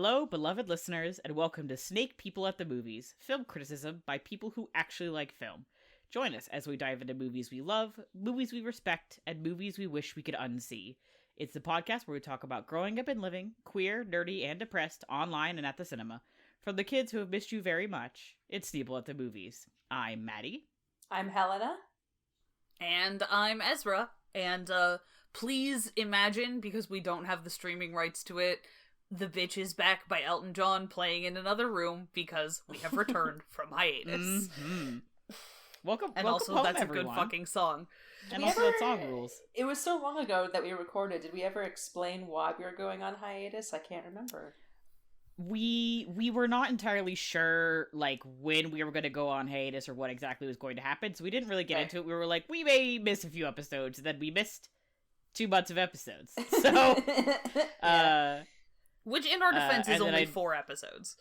Hello, beloved listeners, and welcome to Snake People at the Movies, film criticism by people who actually like film. Join us as we dive into movies we love, movies we respect, and movies we wish we could unsee. It's the podcast where we talk about growing up and living, queer, nerdy, and depressed, online and at the cinema. From the kids who have missed you very much, it's Sneople at the Movies. I'm Maddie. I'm Helena. And I'm Ezra. And please imagine, because we don't have the streaming rights to it, The Bitch is Back by Elton John playing in another room because we have returned from hiatus. Mm-hmm. Welcome and welcome also, home, that's everyone. a good fucking song. And also that song rules. It was so long ago that we recorded. Did we ever explain why we were going on hiatus? I can't remember. We were not entirely sure, like, when we were going to go on hiatus or what exactly was going to happen, so we didn't really get into it. We were like, we may miss a few episodes, and then we missed 2 months of episodes. So, which, in our defense, is only 4 episodes.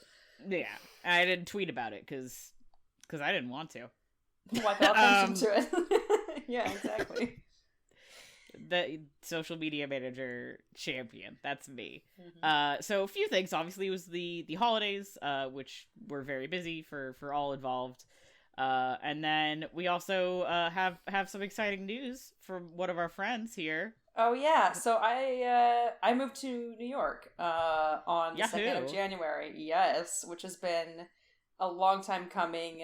Yeah, I didn't tweet about it, because I didn't want to. Why pay attention to it? Yeah, exactly. The social media manager champion. That's me. Mm-hmm. So a few things. Obviously, it was the holidays, which were very busy for all involved. And then we also have some exciting news from one of our friends here. Oh yeah, so I moved to New York on the 2nd of January. Yes, which has been a long time coming.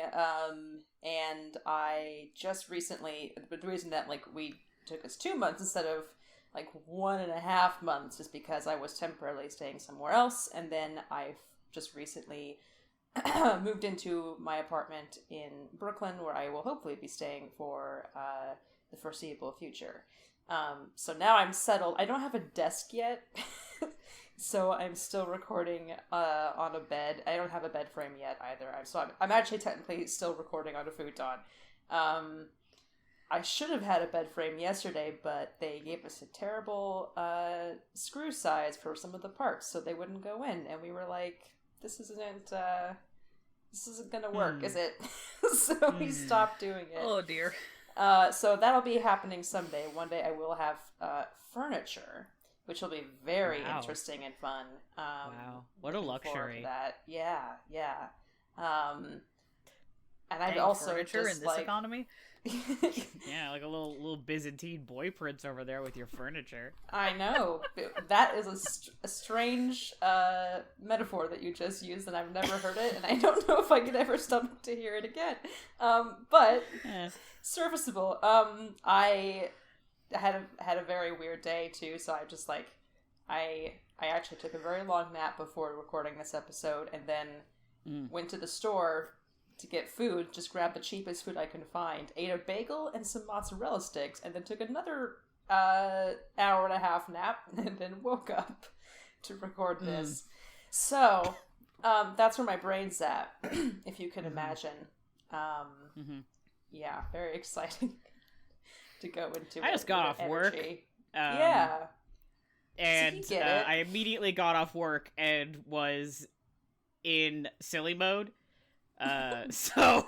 And I just recently, the reason that we took us 2 months instead of 1.5 months is because I was temporarily staying somewhere else, and then I've just recently moved into my apartment in Brooklyn, where I will hopefully be staying for the foreseeable future. So now I'm settled. I don't have a desk yet, so I'm still recording on a bed. I don't have a bed frame yet either. I'm actually technically still recording on a futon. I should have had a bed frame yesterday, but they gave us a terrible screw size for some of the parts, so they wouldn't go in. And we were like, this isn't gonna work, is it? So we stopped doing it. Oh dear. So that'll be happening someday. One day I will have furniture, which will be very interesting and fun. Wow, what a luxury! That, yeah. And I'd Dang, also furniture just in this economy. Yeah, like a little Byzantine boy prince over there with your furniture. I know. That is a strange metaphor that you just used, and I've never heard it, and I don't know if I could ever stomach to hear it again. But serviceable. I had a very weird day too, so I just I actually took a very long nap before recording this episode, and then went to the store to get food, just grabbed the cheapest food I could find, ate a bagel and some mozzarella sticks, and then took another hour and a half nap, and then woke up to record this. So, that's where my brain's at, if you can imagine. Yeah, very exciting to go into. I just got off work. Yeah. And I immediately got off work and was in silly mode. So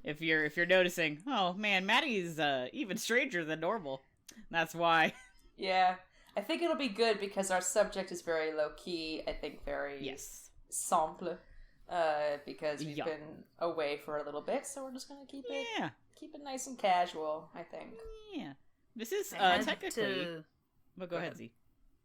if you're noticing, oh man, Maddie's even stranger than normal. That's why. Yeah, I think it'll be good because our subject is very low key. I think very simple. Because we've been away for a little bit, so we're just gonna keep it nice and casual. I think. Yeah, this is technically. But go ahead, Z.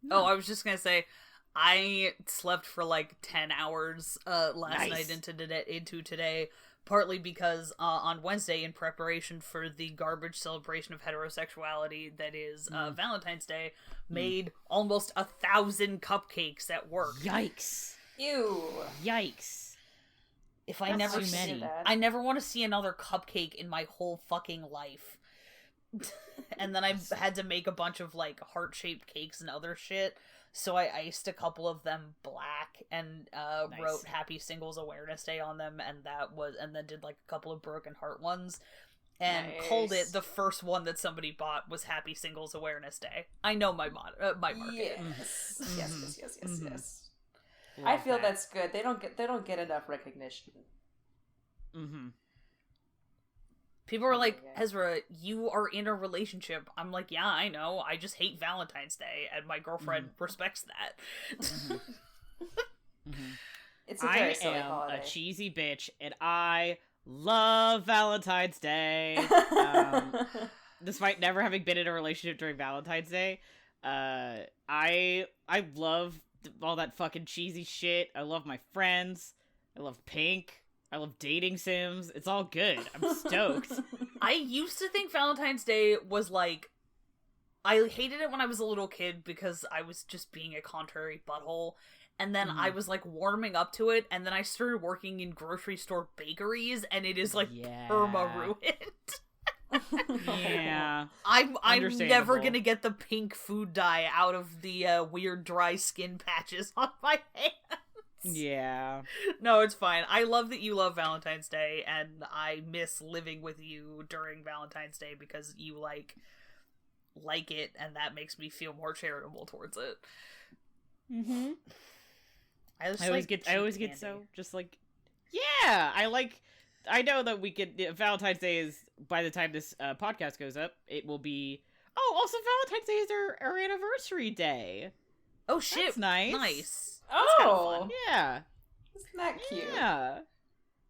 No. Oh, I was just gonna say. I slept for 10 hours last night into today, partly because on Wednesday, in preparation for the garbage celebration of heterosexuality that is Valentine's Day, made almost 1,000 cupcakes at work. Yikes! Ew! Yikes! I never want to see another cupcake in my whole fucking life. And then I had to make a bunch of heart-shaped cakes and other shit. So I iced a couple of them black and wrote Happy Singles Awareness Day on them, and then did a couple of broken heart ones, and called it the first one that somebody bought was Happy Singles Awareness Day. I know my market. Yes. I feel that's good. They don't get enough recognition. Mm-hmm. People are like, Ezra, you are in a relationship. I'm like, yeah, I know. I just hate Valentine's Day, and my girlfriend respects that. It's a very I silly am holiday. a cheesy bitch, and I love Valentine's Day. Despite never having been in a relationship during Valentine's Day, I love all that fucking cheesy shit. I love my friends. I love Pink. I love dating sims. It's all good. I'm stoked. I used to think Valentine's Day was like, I hated it when I was a little kid because I was just being a contrary butthole. And then I was like warming up to it, and then I started working in grocery store bakeries, and it is like perma ruined. Yeah. I'm never gonna get the pink food dye out of the weird dry skin patches on my hands. Yeah. No, it's fine. I love that you love Valentine's Day, and I miss living with you during Valentine's Day because you like it, and that makes me feel more charitable towards it. Mm-hmm. I always get so just like, yeah, I know that we could, Valentine's Day is, by the time this podcast goes up, it will be, also Valentine's Day is our anniversary day. Oh shit. That's nice. Nice. Oh. That's kind of fun. Yeah. Isn't that cute? Yeah.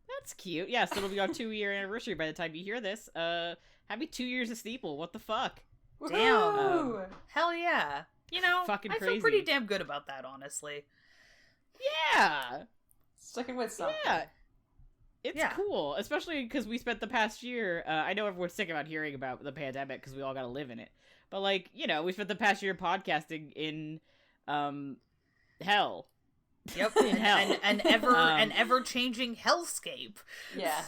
That's cute. Yeah, so it'll be our 2-year anniversary by the time you hear this. Happy 2 years of Sneople. What the fuck? Damn. Hell yeah. You know, fucking I crazy. feel pretty damn good about that, honestly. Yeah. Sticking with something. Yeah. It's cool, especially because we spent the past year, I know everyone's sick about hearing about the pandemic because we all gotta live in it. But, like, you know, we spent the past year podcasting in, hell. Yep. In hell. An ever-changing hellscape. Yeah.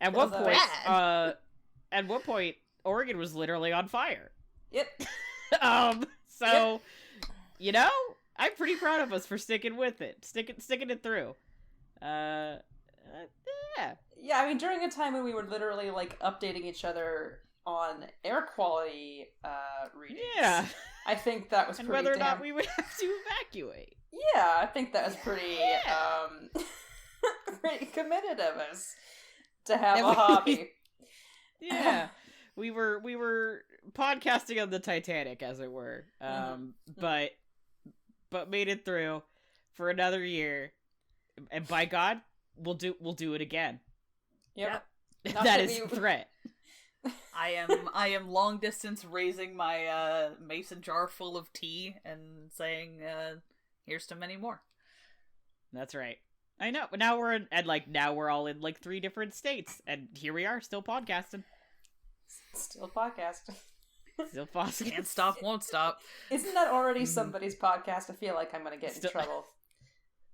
At what point, Oregon was literally on fire. Yep. So, you know, I'm pretty proud of us for sticking with it, sticking it through. Yeah. Yeah, I mean, during a time when we were literally, like, updating each other on air quality readings. Yeah. I think that was and pretty whether or not we would have to evacuate. Yeah, I think that was pretty, pretty committed of us to have a hobby. Yeah. We were podcasting on the Titanic, as it were. But made it through for another year. And by God, we'll do it again. Yep. That is the threat. I am long distance raising my mason jar full of tea and saying, here's to many more. That's right. I know. Now we're all in like 3 different states, and here we are, still podcasting. Still podcasting. Still podcasting. Can't stop, won't stop. Isn't that already somebody's podcast? I feel like I'm gonna get in trouble.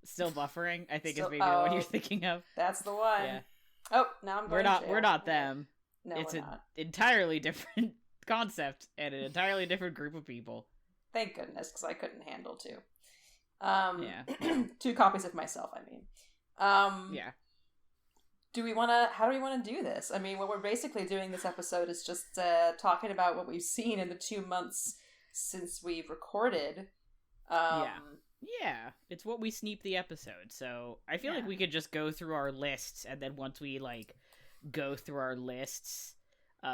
Still buffering, I think is maybe what you're thinking of. That's the one. Yeah. Oh, now I'm going to jail. We're not them. No, it's we're an not. entirely different concept and an entirely different group of people. Thank goodness, because I couldn't handle 2. Yeah. 2 copies of myself, I mean. Yeah. How do we want to do this? I mean, what we're basically doing this episode is just talking about what we've seen in the 2 months since we've recorded. Yeah, it's what we sneep the episode. So I feel like we could just go through our lists, and then once we like go through our lists,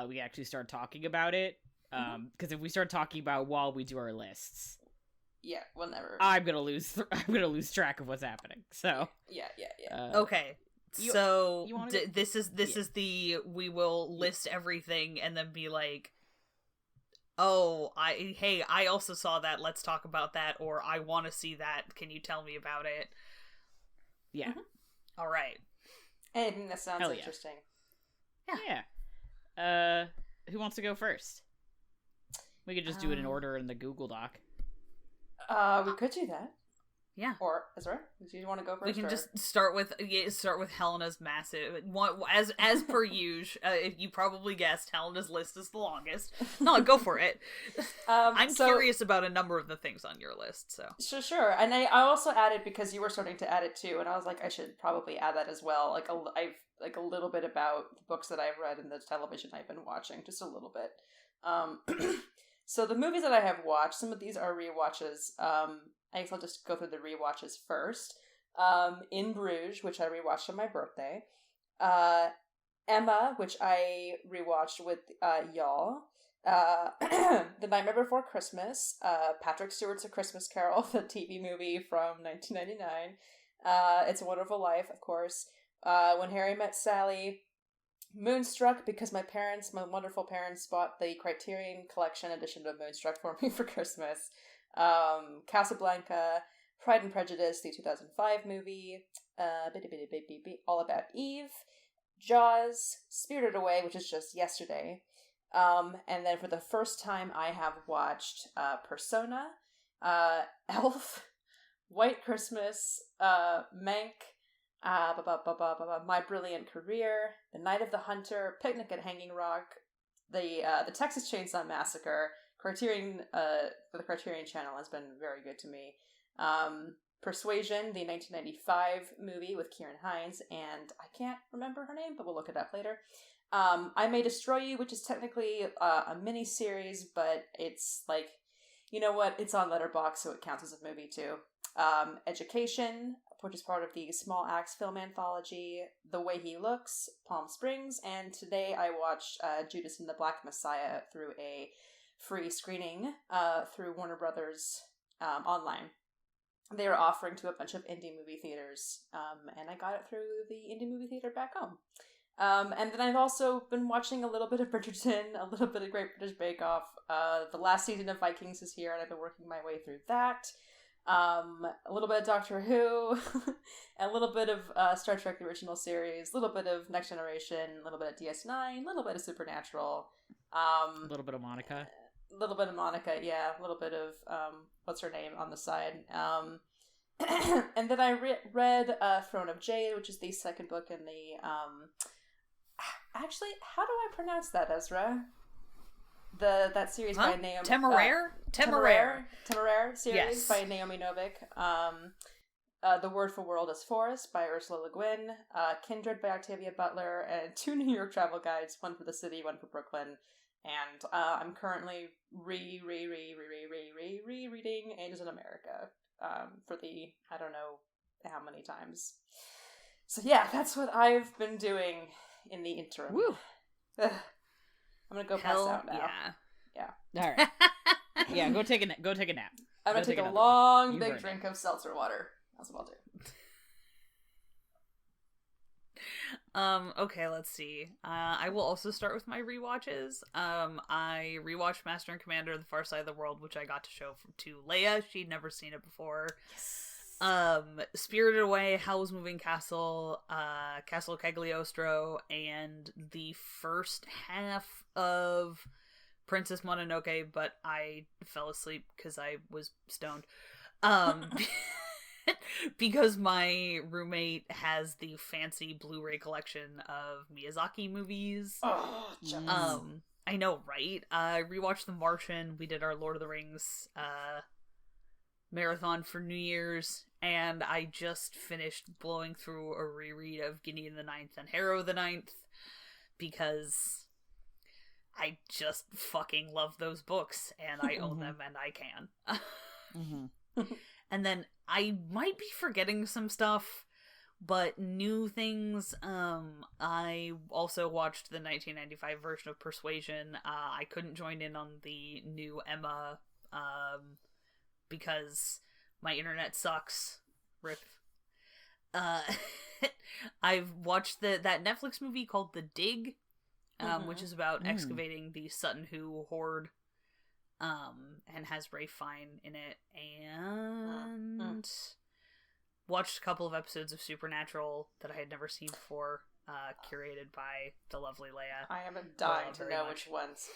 we actually start talking about it. Because if we start talking about while we do our lists, we'll never. I'm gonna lose track of what's happening. So yeah. Okay. This is the we will list everything and then be like, oh, I also saw that, let's talk about that, or I want to see that, can you tell me about it? Yeah. All right. Anything that sounds interesting. Yeah. Who wants to go first? We could just do it in order in the Google Doc. We could do that. Yeah. Or Ezra, do you want to go first? We can just start with Helena's massive one, as per usual. You probably guessed Helena's list is the longest. No, go for it. I'm curious about a number of the things on your list. So sure. And I also added, because you were starting to add it too, and I was like, I should probably add that as well. I've a little bit about the books that I've read and the television I've been watching, just a little bit. So the movies that I have watched, some of these are rewatches. I guess I'll just go through the rewatches first. In Bruges, which I rewatched on my birthday. Emma, which I rewatched with y'all. The Nightmare Before Christmas, Patrick Stewart's A Christmas Carol, the TV movie from 1999. It's a Wonderful Life, of course. When Harry Met Sally, Moonstruck, because my wonderful parents, bought the Criterion Collection edition of Moonstruck for me for Christmas. Casablanca, Pride and Prejudice, the 2005 movie, All About Eve, Jaws, Spirited Away, which is just yesterday. And then for the first time, I have watched Persona, Elf, White Christmas, Mank, My Brilliant Career, The Night of the Hunter, Picnic at Hanging Rock, the Texas Chainsaw Massacre. The Criterion Channel has been very good to me. Persuasion, the 1995 movie with Kieran Hines, and I can't remember her name, but we'll look it up later. I May Destroy You, which is technically a mini-series, but it's like, you know what, it's on Letterboxd, so it counts as a movie too. Education, which is part of the Small Axe film anthology, The Way He Looks, Palm Springs, and today I watched Judas and the Black Messiah through a free screening through Warner Brothers online. They are offering to a bunch of indie movie theaters, and I got it through the indie movie theater back home. And then I've also been watching a little bit of Bridgerton, a little bit of Great British Bake Off. The last season of Vikings is here, and I've been working my way through that. A little bit of Doctor Who, a little bit of Star Trek The Original Series, a little bit of Next Generation, a little bit of DS9, a little bit of Supernatural. A little bit of Monica. A little bit of Monica, yeah. A little bit of, what's her name on the side. And then I read Throne of Jade, which is the second book in the, actually, how do I pronounce that, Ezra? That series by Naomi... Temeraire series by Naomi Novik. The Word for World is Forest by Ursula Le Guin. Kindred by Octavia Butler. And 2 New York travel guides, one for the city, one for Brooklyn. And I'm currently rereading Angels in America for the, I don't know how many times. So yeah, that's what I've been doing in the interim. Woo. I'm gonna go pass out now. Yeah. All right. Yeah, go take a nap. I'm gonna take a long, big drink of seltzer water. That's what I'll do. Okay, let's see. I will also start with my rewatches. I rewatched Master and Commander: The Far Side of the World, which I got to show to Leia. She'd never seen it before. Yes. Spirited Away, Howl's Moving Castle, Castle Cagliostro, and the first half of Princess Mononoke, but I fell asleep because I was stoned. Because my roommate has the fancy Blu-ray collection of Miyazaki movies. Oh, I know, right? I rewatched The Martian. We did our Lord of the Rings marathon for New Year's, and I just finished blowing through a reread of Gideon the Ninth and Harrow the Ninth because I just fucking love those books, and I own them, and I can. And then I might be forgetting some stuff, but new things. I also watched the 1995 version of Persuasion. I couldn't join in on the new Emma because my internet sucks. Rip. I've watched that Netflix movie called The Dig, which is about excavating the Sutton Hoo hoard. And has Ralph Fiennes in it, and watched a couple of episodes of Supernatural that I had never seen before, curated by the lovely Leia. I am dying to know which ones.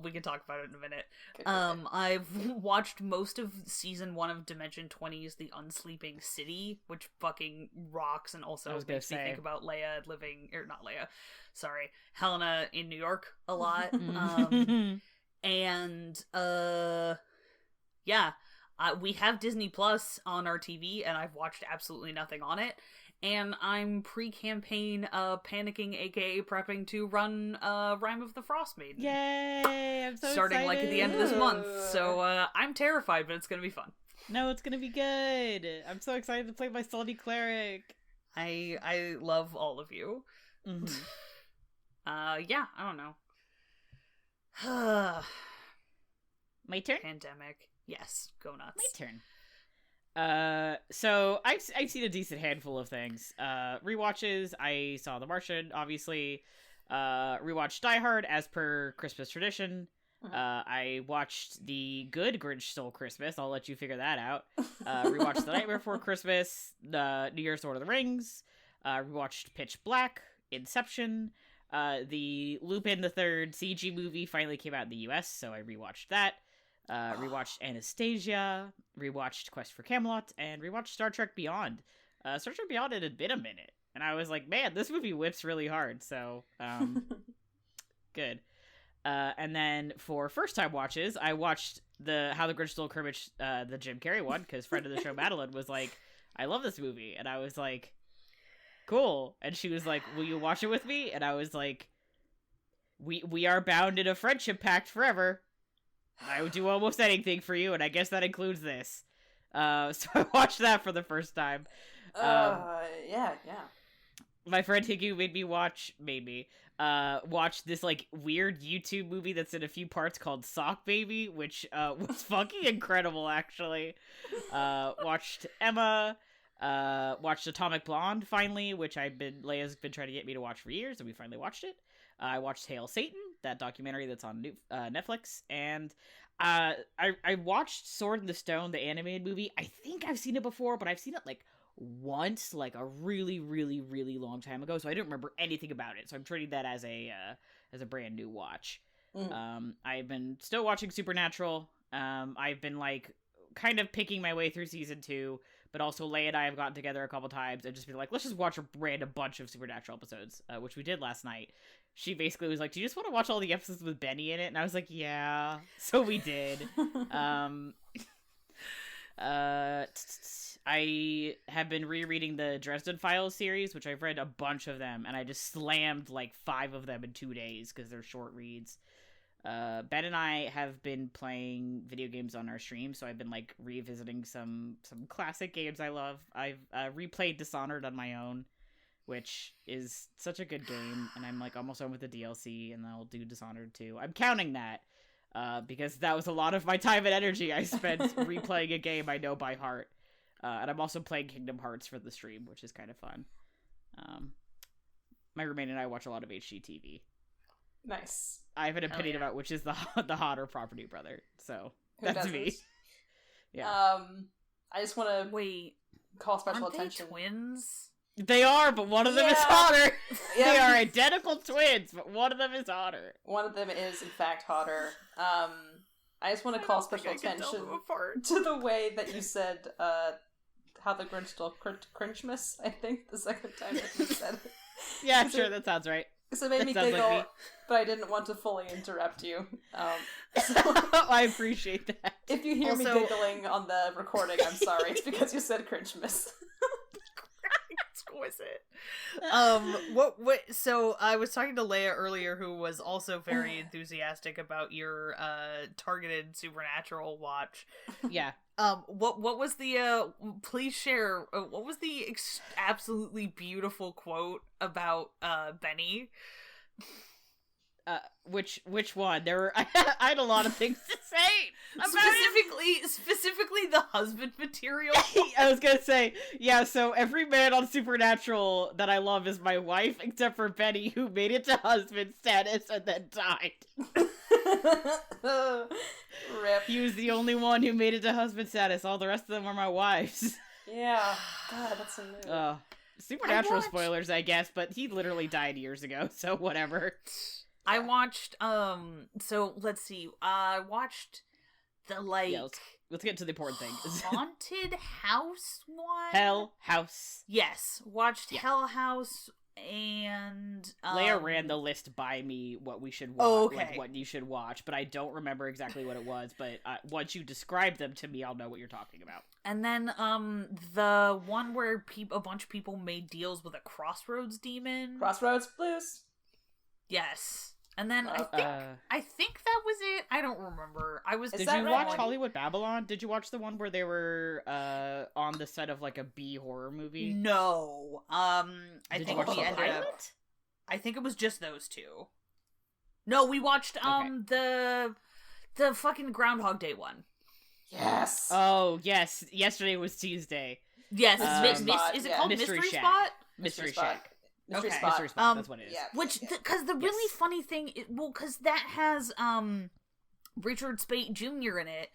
We can talk about it in a minute. I've watched most of season 1 of Dimension 20's The Unsleeping City, which fucking rocks, and also makes me think about Helena in New York a lot. And we have Disney Plus on our TV, and I've watched absolutely nothing on it, and I'm pre-campaign panicking, aka prepping to run Rime of the Frost Maiden. Yay! I'm so starting excited. At the end of this month, so I'm terrified, but it's gonna be fun. No, it's gonna be good. I'm so excited to play my salty cleric. I love all of you. I don't know. My turn? Pandemic. Yes, go nuts. My turn. So I've seen a decent handful of things. Rewatches, I saw The Martian, obviously. Rewatched Die Hard as per Christmas tradition. I watched the good Grinch Stole Christmas. I'll let you figure that out. Rewatched The Nightmare Before Christmas, the New Year's Lord of the Rings. Rewatched Pitch Black, Inception. The Lupin the Third CG movie finally came out in the US, so I rewatched that. Rewatched Anastasia. Rewatched Quest for Camelot, and rewatched Star Trek Beyond. Star Trek Beyond had been a minute, and I was like, man, this movie whips really hard. So, good. And then for first time watches, I watched How the Grinch Stole Christmas, the Jim Carrey one, because friend of the show Madeline was like, I love this movie, and I was like, cool. And she was like, will you watch it with me? And I was like, we are bound in a friendship pact forever. I would do almost anything for you, and I guess that includes this. So I watched that for the first time. Yeah. My friend Higgy made me watch this like weird YouTube movie that's in a few parts called Sock Baby, which was fucking incredible, actually. Watched Emma. Watched Atomic Blonde finally, which Leia's been trying to get me to watch for years, and we finally watched it. I watched Hail Satan, that documentary that's on Netflix, and I watched Sword in the Stone, the animated movie. I think I've seen it before, but I've seen it like once, like a really, really, really long time ago, so I didn't remember anything about it. So I'm treating that as a brand new watch. I've been still watching Supernatural. I've been like kind of picking my way through season 2. But also, Leia and I have gotten together a couple times and just been like, let's just watch a random bunch of Supernatural episodes, which we did last night. She basically was like, do you just want to watch all the episodes with Benny in it? And I was like, yeah. So we did. I have been rereading the Dresden Files series, which I've read a bunch of them, and I just slammed like 5 of them in 2 days because they're short reads. Ben and I have been playing video games on our stream, so I've been like revisiting some classic games I love. I've replayed Dishonored on my own, which is such a good game, and I'm like almost done with the DLC, and then I'll do Dishonored 2. I'm counting that because that was a lot of my time and energy I spent replaying a game I know by heart. And I'm also playing Kingdom Hearts for the stream, which is kind of fun. My roommate and I watch a lot of HGTV. Nice. I have an opinion about which is the hotter property brother, so that's me. Yeah. I just want to call special attention. They twins? They are, but one of them is hotter. Yeah. They are identical twins, but one of them is hotter. One of them is, in fact, hotter. I just want to call special attention to the way that you said, how the Grinch Stole Christmas, I think, the second time that you said it. Yeah, sure, that sounds right. So it made me giggle, like me. But I didn't want to fully interrupt you. So I appreciate that. If you hear me giggling on the recording, I'm sorry. It's because you said Christmas. Exquisite. So I was talking to Leia earlier, who was also very enthusiastic about your targeted Supernatural watch. Yeah. What was the please share what was the absolutely beautiful quote about Benny? Which one? There were I had a lot of things to say about specifically the husband material. I was gonna say, yeah, so every man on Supernatural that I love is my wife, except for Benny, who made it to husband status and then died. Rip. He was the only one who made it to husband status. All the rest of them were my wives. Yeah. God, that's so new. Supernatural spoilers, I guess, but he literally died years ago, so whatever. I watched, so let's see, I watched the, like... Yeah, let's get to the important thing. Haunted House one? Hell House. Yes, watched Hell House, and... Leia ran the list by me, what we should watch, like what you should watch, but I don't remember exactly what it was, but once you describe them to me, I'll know what you're talking about. And then, the one where a bunch of people made deals with a Crossroads demon. Crossroads Blues. Yes. And then I think that was it. I don't remember. Did you watch Hollywood Babylon? Did you watch the one where they were on the set of like a B horror movie? No. I think we ended up. I think it was just those two. No, we watched the fucking Groundhog Day one. Yes. Oh, yes. Yesterday was Tuesday. Yes. Spot, is it called Mystery Mystery Shack. Spot? Mystery Shack. Mystery Okay. Spot. Mystery Spot, that's what it is. Yeah. Which, because the really funny thing, because that has Richard Speight Jr. in it,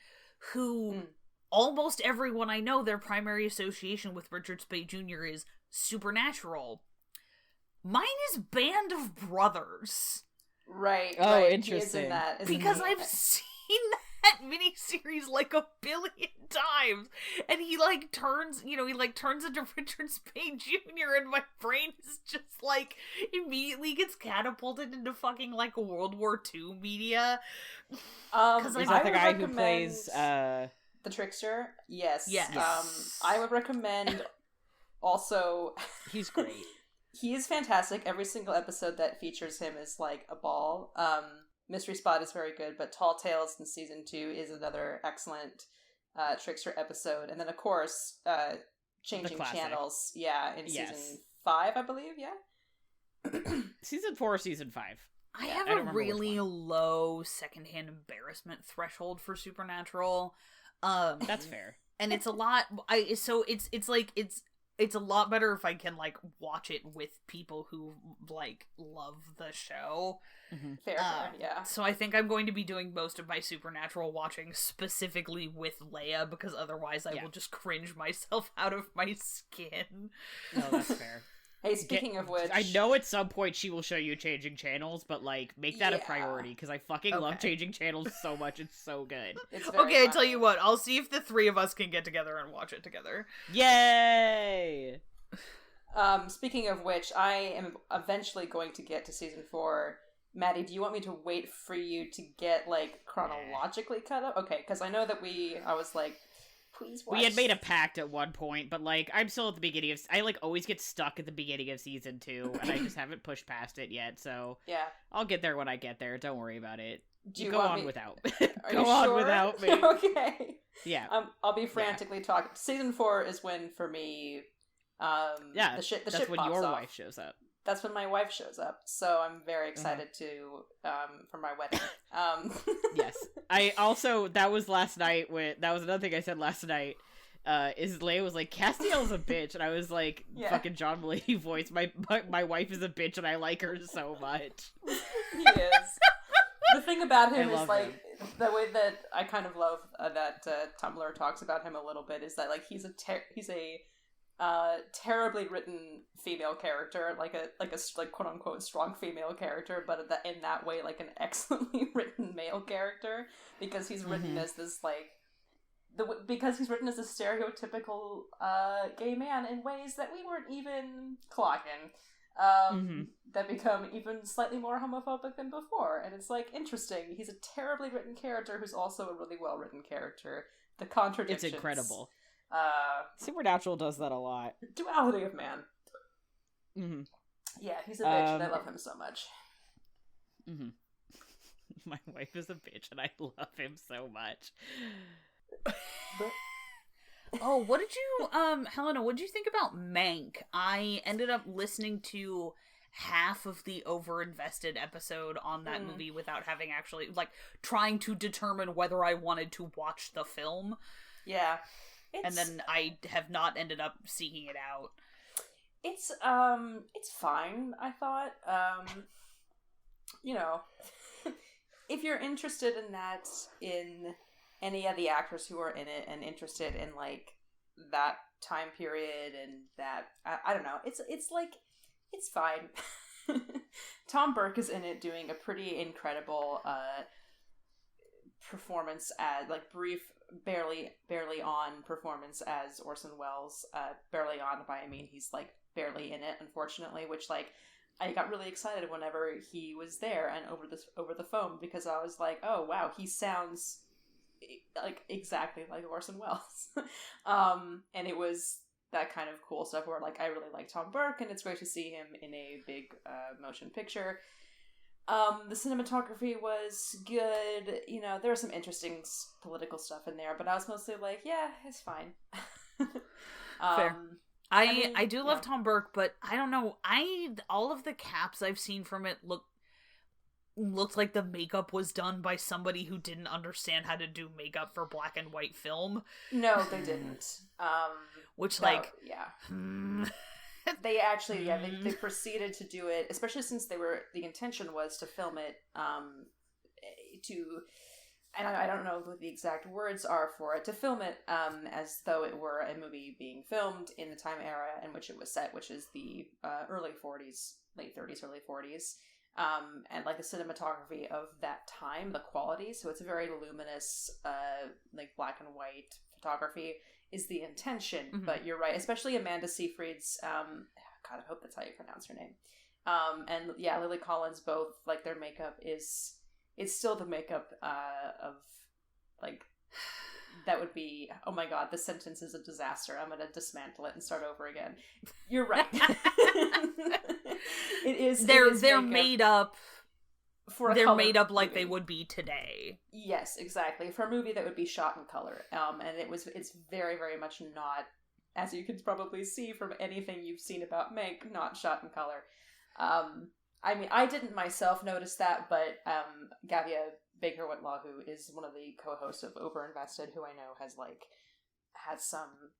who almost everyone I know, their primary association with Richard Speight Jr. is Supernatural. Mine is Band of Brothers. Right. Oh, right. interesting. He is in that, isn't Because he? I've seen that miniseries like a billion times, and he turns into Richard Speight Jr. and my brain is just immediately gets catapulted into fucking World War II media. Is that the guy who plays the Trickster? Yes. Yes. I would recommend also. He's great. He is fantastic. Every single episode that features him is a ball. Mystery Spot is very good, but Tall Tales in season 2 is another excellent Trickster episode. And then, of course, Changing Channels, in season 5, I believe, Season 4 or season 5. I have a really low secondhand embarrassment threshold for Supernatural. That's fair. And it's a lot. It's a lot better if I can watch it with people who love the show. Mm-hmm. Fair, yeah. So I think I'm going to be doing most of my Supernatural watching specifically with Leia, because otherwise I will just cringe myself out of my skin. No, that's fair. Hey, speaking of which, I know at some point she will show you Changing Channels, but make that a priority, because I fucking love Changing Channels so much. It's so good. It's okay, I tell you what, I'll see if the three of us can get together and watch it together. Yay! Speaking of which, I am eventually going to get to season 4. Maddie, do you want me to wait for you to get chronologically cut up? Okay, because I know that I was please watch. We had made a pact at one point, but I'm still at the beginning of. I always get stuck at the beginning of season 2, and I just haven't pushed past it yet. So yeah, I'll get there when I get there. Don't worry about it. Do you go want on me... without. Go on without me. Okay. Yeah. I'll be frantically talking. Season 4 is when for me. Yeah. The shit. That's when pops your off. wife shows up. That's when my wife shows up, so I'm very excited for my wedding. Yes, I also that was last night. That was another thing I said last night. Is Leia was like, Castiel's a bitch, and I was like, fucking John Mulaney voice. My wife is a bitch, and I like her so much. He is. The thing about him is him. The way that I kind of love that Tumblr talks about him a little bit is that he's a terribly written female character, like a quote unquote strong female character, but in that way an excellently written male character, because he's written as this because he's written as a stereotypical gay man in ways that we weren't even clocking, that become even slightly more homophobic than before, and it's interesting. He's a terribly written character who's also a really well written character. The contradictions. It's incredible. Supernatural does that a lot. Duality of man. Mm-hmm. Yeah, he's a bitch, and I love him so much. Mm-hmm. My wife is a bitch, and I love him so much. Oh, what did you, Helena, what did you think about Mank? I ended up listening to half of the overinvested episode on that movie without having actually, trying to determine whether I wanted to watch the film. Yeah. And then I have not ended up seeking it out. It's fine, I thought. If you're interested in that, in any of the actors who are in it, and interested in, that time period, and that, I don't know, it's fine. Tom Burke is in it doing a pretty incredible, performance as, brief, barely on performance as Orson Welles. Barely on by I mean he's barely in it, unfortunately, which I got really excited whenever he was there and over the phone, because I was like, oh wow, he sounds exactly like Orson Welles. And it was that kind of cool stuff where I really like Tom Burke, and it's great to see him in a big motion picture. The cinematography was good. There was some interesting political stuff in there, but I was mostly yeah, it's fine. Fair. I do love Tom Burke, but I don't know. All of the caps I've seen from it look looked like the makeup was done by somebody who didn't understand how to do makeup for black and white film. No, they didn't. Which, they actually, they proceeded to do it, especially since the intention was to film it, and I don't know what the exact words are for it, to film it as though it were a movie being filmed in the time era in which it was set, which is the early 40s, late 30s, early 40s. And like the cinematography of that time, the quality, so it's a very luminous, like black and white photography is the intention. Mm-hmm. But you're right, especially Amanda Seyfried's, God, I hope that's how you pronounce her name. And yeah, Lily Collins, both, like, their makeup it's still the makeup of, like, that would be, oh my god, this sentence is a disaster. I'm gonna dismantle it and start over again. You're right. It is. They're made up. They're made up like they would be today. Yes, exactly. For a movie that would be shot in color. And it's very, very much not, as you can probably see from anything you've seen about Mank, not shot in color. I mean, I didn't myself notice that, but Gavia Baker Whitlaw, who is one of the co-hosts of Overinvested, who I know has had some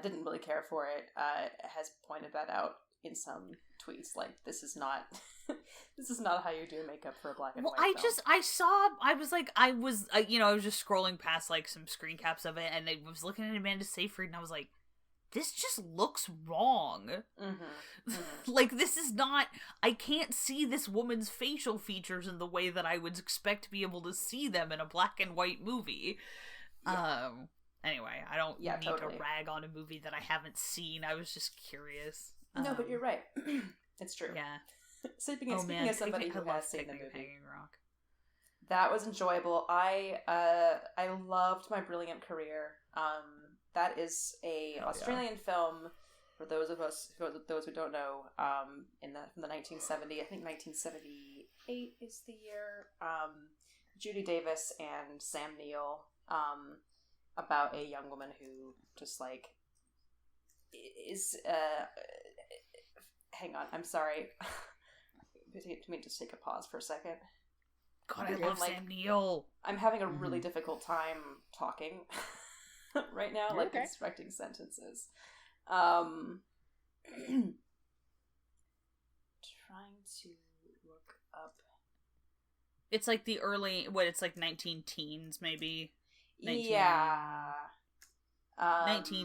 didn't really care for it, has pointed that out in some tweets. Like, this is not how you do makeup for a black and white film. I was just scrolling past like some screen caps of it, and I was looking at Amanda Seyfried, and I was like, this just looks wrong. Mm-hmm. Mm-hmm. Like, this is not, I can't see this woman's facial features in the way that I would expect to be able to see them in a black and white movie. Yeah. Anyway, I don't need to rag on a movie that I haven't seen. I was just curious. No, but you're right. It's true. Yeah. Speaking of somebody who has seen the movie, Hanging Rock. That was enjoyable. I loved My Brilliant Career. That is a Australian film, for those who don't know, from the 1970, I think 1978 is the year. Judy Davis and Sam Neill, about a young woman who just like is hang on, I'm sorry. Let me just take a pause for a second. God, I love Sam Neill. I'm having a really difficult time talking right now, like constructing sentences. Trying to look up. It's like the early, it's like 19 teens, maybe. 19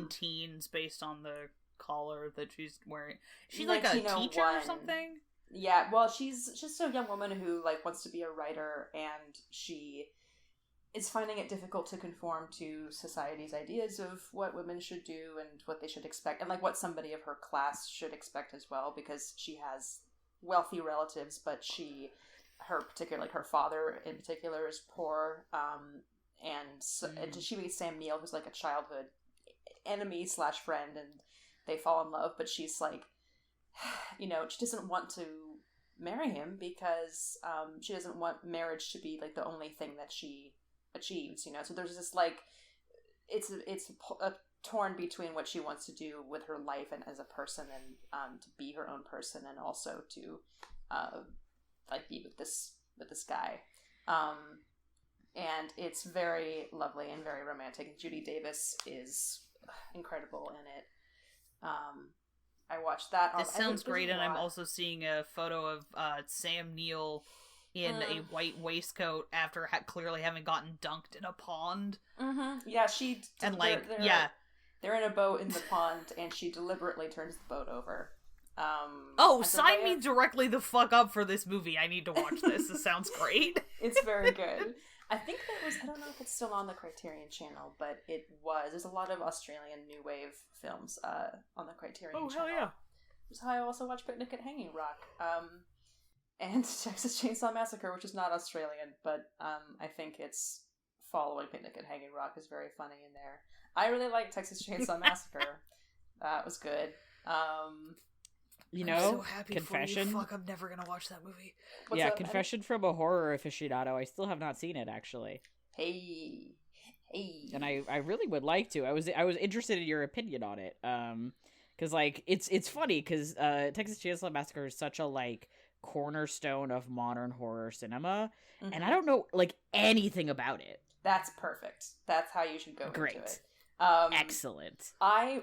teens based on the collar that she's wearing. She's like a teacher or something? Yeah, well, she's just a young woman who like wants to be a writer, and she is finding it difficult to conform to society's ideas of what women should do and what they should expect, and like what somebody of her class should expect as well, because she has wealthy relatives, but her father in particular is poor, and she meets Sam Neill, who's like a childhood enemy / friend, and they fall in love, but she's like, she doesn't want to marry him because she doesn't want marriage to be like the only thing that she achieves, so there's this like it's a torn between what she wants to do with her life and as a person, and to be her own person, and also to like be with this guy, and it's very lovely and very romantic. Judy Davis is incredible in it. I watched that. This sounds great, and I'm also seeing a photo of Sam Neill in a white waistcoat after clearly having gotten dunked in a pond. Mm-hmm. Yeah, they're in a boat in the pond, and she deliberately turns the boat over. Sign me directly the fuck up for this movie. I need to watch this. This sounds great. It's very good. I think I don't know if it's still on the Criterion channel, but it was. There's a lot of Australian New Wave films on the Criterion channel. Oh, hell yeah. Which is how I also watch Picnic at Hanging Rock. And Texas Chainsaw Massacre, which is not Australian, but I think it's following Picnic at Hanging Rock is very funny in there. I really like Texas Chainsaw Massacre. That was good. I'm so happy confession. For you. Fuck, I'm never gonna watch that movie. What's up, confession from a horror aficionado. I still have not seen it, actually. Hey. And I really would like to. I was interested in your opinion on it. Because like it's funny because Texas Chainsaw Massacre is such a like cornerstone of modern horror cinema, and I don't know like anything about it. That's perfect. That's how you should go into it. Excellent. I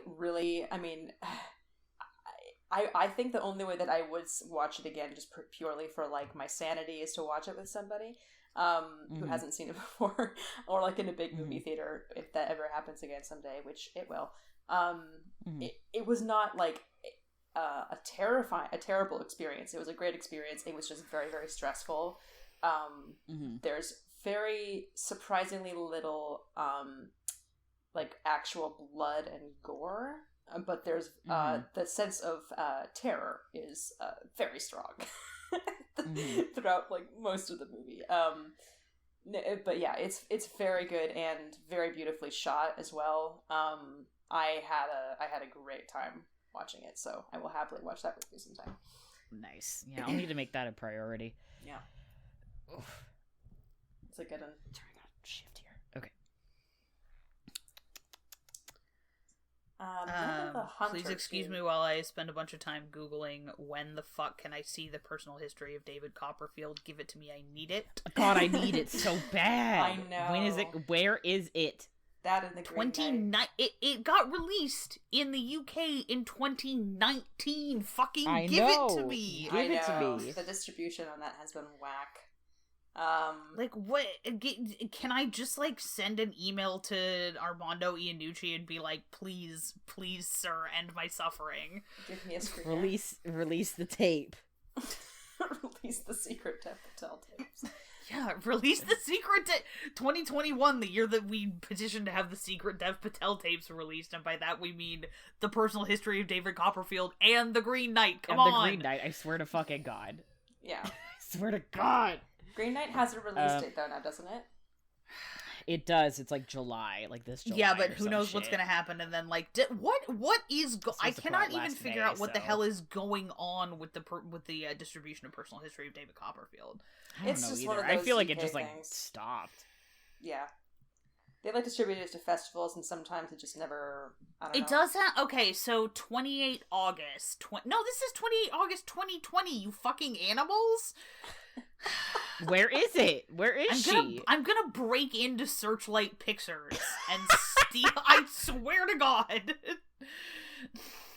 think the only way that I would watch it again, just purely for like my sanity, is to watch it with somebody who hasn't seen it before, or like in a big movie theater, if that ever happens again someday, which it will. It was not like a terrible experience. It was a great experience. It was just very, very stressful. There's very surprisingly little like actual blood and gore, but there's the sense of terror is very strong throughout like most of the movie. But yeah, it's very good and very beautifully shot as well. I had a great time watching it, so I will happily watch that with you sometime. Nice. Yeah, I'll need to make that a priority. Yeah. Oof. It's a good one. Sorry, I gotta shift here. Okay. Please excuse me while I spend a bunch of time Googling when the fuck can I see the personal history of David Copperfield. Give it to me. I need it. God, I need it so bad. I know. When is it? Where is it? That in the 29. It got released in the UK in 2019. Fucking I give know. it to me. Give it to me. The distribution on that has been whack. Like, what? Can I just like send an email to Armando Iannucci and be like, please, sir, end my suffering? Give me a screen. Release the tape. Release the secret Dev Patel tapes. Yeah, release the secret 2021, the year that we petitioned to have the secret Dev Patel tapes released, and by that we mean the personal history of David Copperfield and the Green Knight. Come on, the Green Knight. I swear to fucking God. Yeah, I swear to God. Green Knight has a release date though now, doesn't it? It does. It's like July, like this July. Yeah, but who knows what's gonna happen? And then like, what is? I cannot even figure out what the hell is going on with the distribution of personal history of David Copperfield. I don't know either. I feel like it just like stopped. Yeah, they like distribute it to festivals, and sometimes it just never. I don't know. It does have so 28 August. No, this is 28 August 2020. You fucking animals. Where is it? Where is she? I'm gonna break into Searchlight Pictures and steal. I swear to God.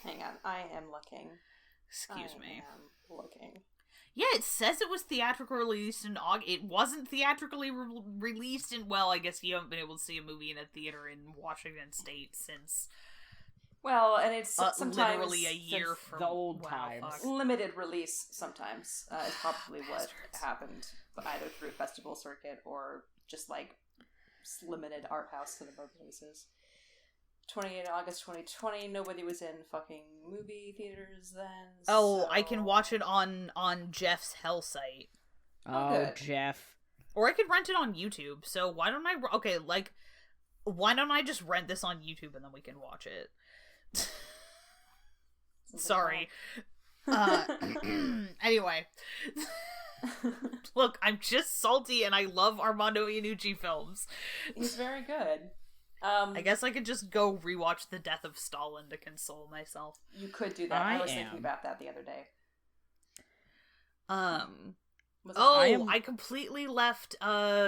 Hang on, I am looking. Excuse me. I am looking. Yeah, it says it was theatrically released in August. It wasn't theatrically released in. Well, I guess you haven't been able to see a movie in a theater in Washington State since. Well, and it's sometimes literally a year from the old times. Limited release sometimes is probably what happened, either through festival circuit or just like limited art house cinema releases. 28 August 2020. Nobody was in fucking movie theaters then. Oh, I can watch it on Jeff's Hell site. Oh, Jeff. Or I could rent it on YouTube. So why don't I? Okay, like, why don't I just rent this on YouTube and then we can watch it? Sorry. Anyway. Look, I'm just salty and I love Armando Iannucci films. He's very good. I guess I could just go rewatch The Death of Stalin to console myself. You could do that. I was thinking about that the other day. I completely left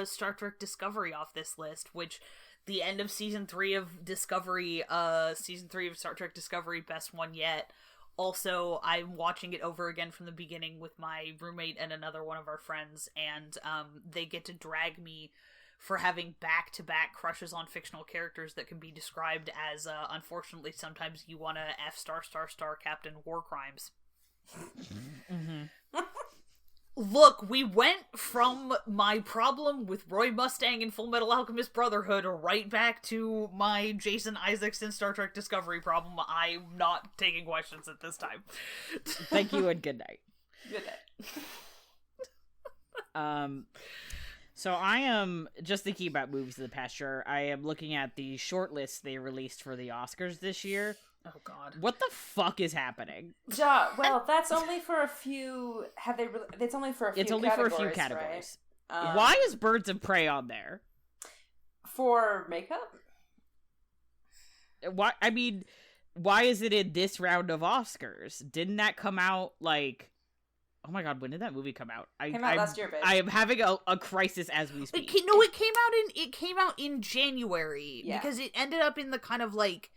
Star Trek Discovery off this list, which the end of season 3 of Discovery, season 3 of Star Trek Discovery, best one yet. Also, I'm watching it over again from the beginning with my roommate and another one of our friends, and they get to drag me for having back-to-back crushes on fictional characters that can be described as, unfortunately, sometimes you want to F*** Captain War Crimes. Mm-hmm. Look, we went from my problem with Roy Mustang in Full Metal Alchemist Brotherhood right back to my Jason Isaacs in Star Trek Discovery problem. I'm not taking questions at this time. Thank you and good night. Good night. So I am just thinking about movies of the past year. I am looking at the short list they released for the Oscars this year. Oh God! What the fuck is happening? Well, that's only for a few. It's only for a few. It's only for a few categories. Right? Why is Birds of Prey on there? For makeup? Why? I mean, why is it in this round of Oscars? Didn't that come out like Oh my god, when did that movie come out? Came out last year, babe. I am having a crisis as we speak. It came out in January because it ended up in the kind of like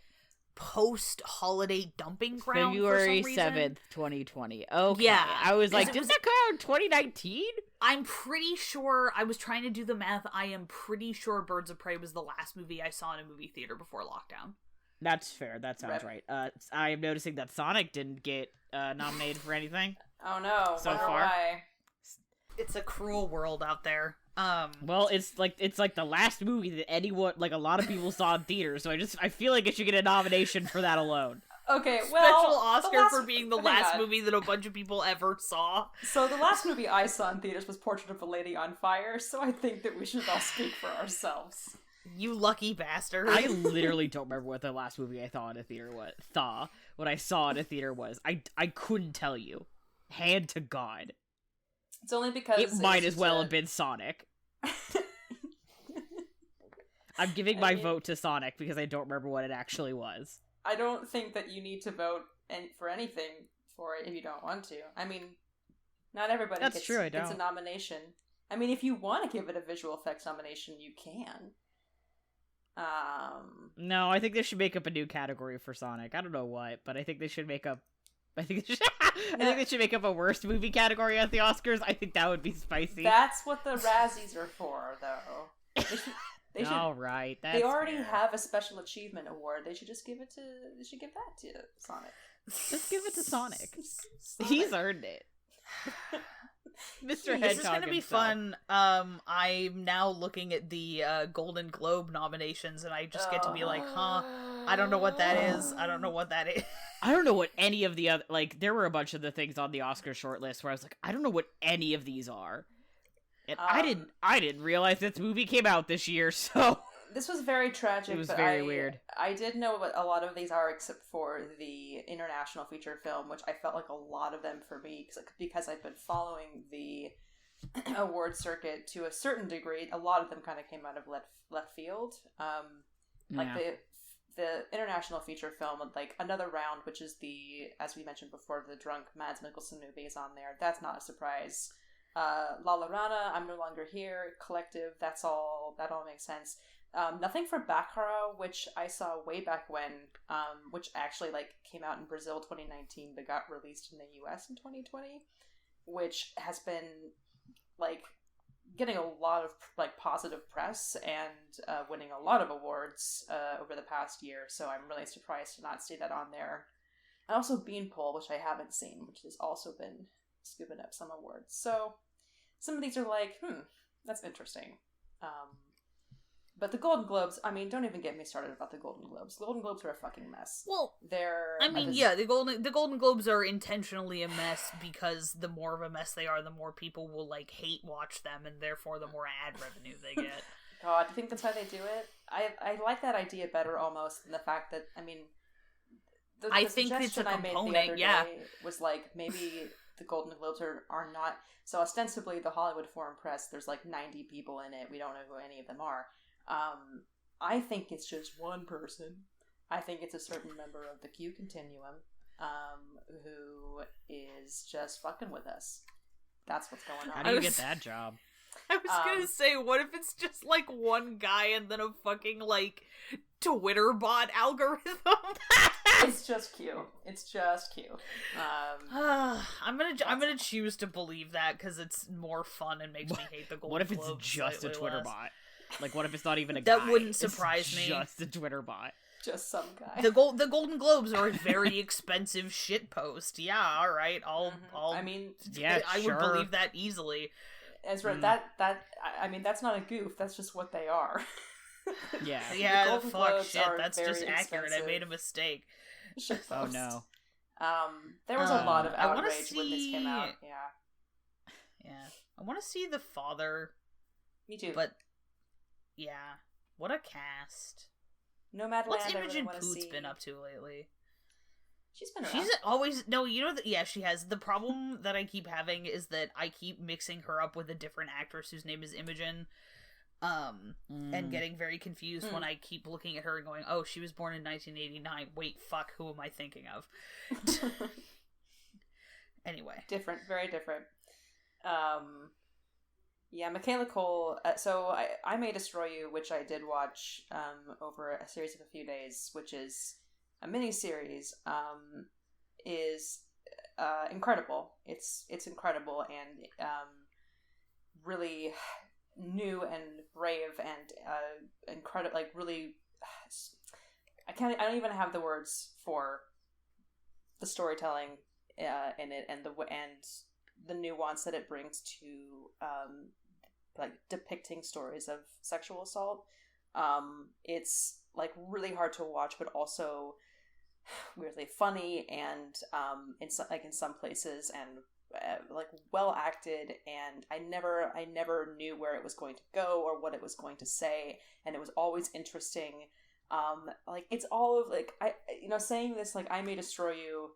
post-holiday dumping ground. February for some 7th, 2020. Okay. Yeah, I was like, did that come out in 2019? I'm pretty sure. I was trying to do the math. I am pretty sure Birds of Prey was the last movie I saw in a movie theater before lockdown. That's fair. That sounds right. I am noticing that Sonic didn't get nominated for anything. Oh no! So far, why? It's a cruel world out there. Well, it's like the last movie that anyone, like a lot of people saw in theaters. So I feel like it should get a nomination for that alone. Okay, well, special Oscar for being the last movie that a bunch of people ever saw. So the last movie I saw in theaters was Portrait of a Lady on Fire. So I think that we should all speak for ourselves. You lucky bastard. I literally don't remember what the last movie I saw in a theater was. What I saw in a theater was. I couldn't tell you. Hand to God. It's only because it might as well have been Sonic. I'm giving my vote to Sonic because I don't remember what it actually was. I don't think that you need to vote for anything for it if you don't want to. I mean, not everybody gets a nomination. I mean, if you want to give it a visual effects nomination, you can. No, I think they should make up a new category for Sonic. I don't know what, but I think they should make up. I think they should make up a worst movie category at the Oscars. I think that would be spicy. That's what the Razzies are for, though. They should, all right, they already have a special achievement award. They should just give it to. They should give that to Sonic. Just give it to Sonic. He's earned it. Mr. Hedgehog. This is gonna be fun. I'm now looking at the Golden Globe nominations, and I just get to be like, huh? I don't know what that is. I don't know what that is. I don't know what any of the other, like, there were a bunch of the things on the Oscar shortlist where I was like, I don't know what any of these are. And I didn't realize this movie came out this year, so... This was very tragic. It was very weird. I did know what a lot of these are, except for the international feature film, which I felt like a lot of them for me, because I've been following the award circuit to a certain degree. A lot of them kind of came out of left field. Like the international feature film, like Another Round, which is as we mentioned before, the drunk Mads Mikkelsen movie is on there. That's not a surprise. La La Rana, I'm No Longer Here, Collective, that all makes sense. Nothing for Baccarat, which I saw way back when, which actually like came out in Brazil 2019 but got released in the US in 2020, which has been like getting a lot of like positive press and winning a lot of awards over the past year, so I'm really surprised to not see that on there. And also Beanpole, which I haven't seen, which has also been scooping up some awards. So some of these are like, that's interesting. But the Golden Globes, I mean, don't even get me started about the Golden Globes. The Golden Globes are a fucking mess. Well, the Golden Globes are intentionally a mess because the more of a mess they are, the more people will like hate watch them, and therefore the more ad revenue they get. God, I think that's why they do it. I like that idea better almost than the fact that, I mean, I think it's a component, I made the other day was like, maybe the Golden Globes are not, so ostensibly the Hollywood Foreign Press, there's like 90 people in it, we don't know who any of them are. I think it's just one person. I think it's a certain member of the Q continuum, who is just fucking with us. That's what's going on. How do you get that job? I was gonna say, what if it's just like one guy and then a fucking like Twitter bot algorithm? It's just Q. It's just Q. I'm gonna choose to believe that because it's more fun and makes me hate the Golden What if it's Globes just a Twitter less. bot? Like, what if it's not even a guy? That wouldn't surprise me. Just a Twitter bot. Just some guy. The Golden Globes are a very expensive shit post. Yeah, all right. I mean, yeah, I would believe that easily. Ezra, I mean, that's not a goof. That's just what they are. Yeah. Yeah. Fuck shit. That's just accurate. I made a mistake. Oh no. There was a lot of outrage when this came out. Yeah. I want to see The Father. Me too. But yeah, what a cast. Nomadland. What's Imogen Poots been up to lately? She's been around. She's always yeah, she has. The problem that I keep having is that I keep mixing her up with a different actress whose name is Imogen, and getting very confused when I keep looking at her and going, "Oh, she was born in 1989. Wait, fuck, who am I thinking of?" Anyway. Different, very different. Yeah, Michaela Cole. So I May Destroy You, which I did watch over a series of a few days, which is a mini-series, is incredible. It's incredible and really new and brave and incredible. Like really, I don't even have the words for the storytelling in it and the nuance that it brings to like depicting stories of sexual assault. It's like really hard to watch, but also weirdly funny and in some places and like well acted. And I never knew where it was going to go or what it was going to say, and it was always interesting. Like it's all of like saying this like I May Destroy You.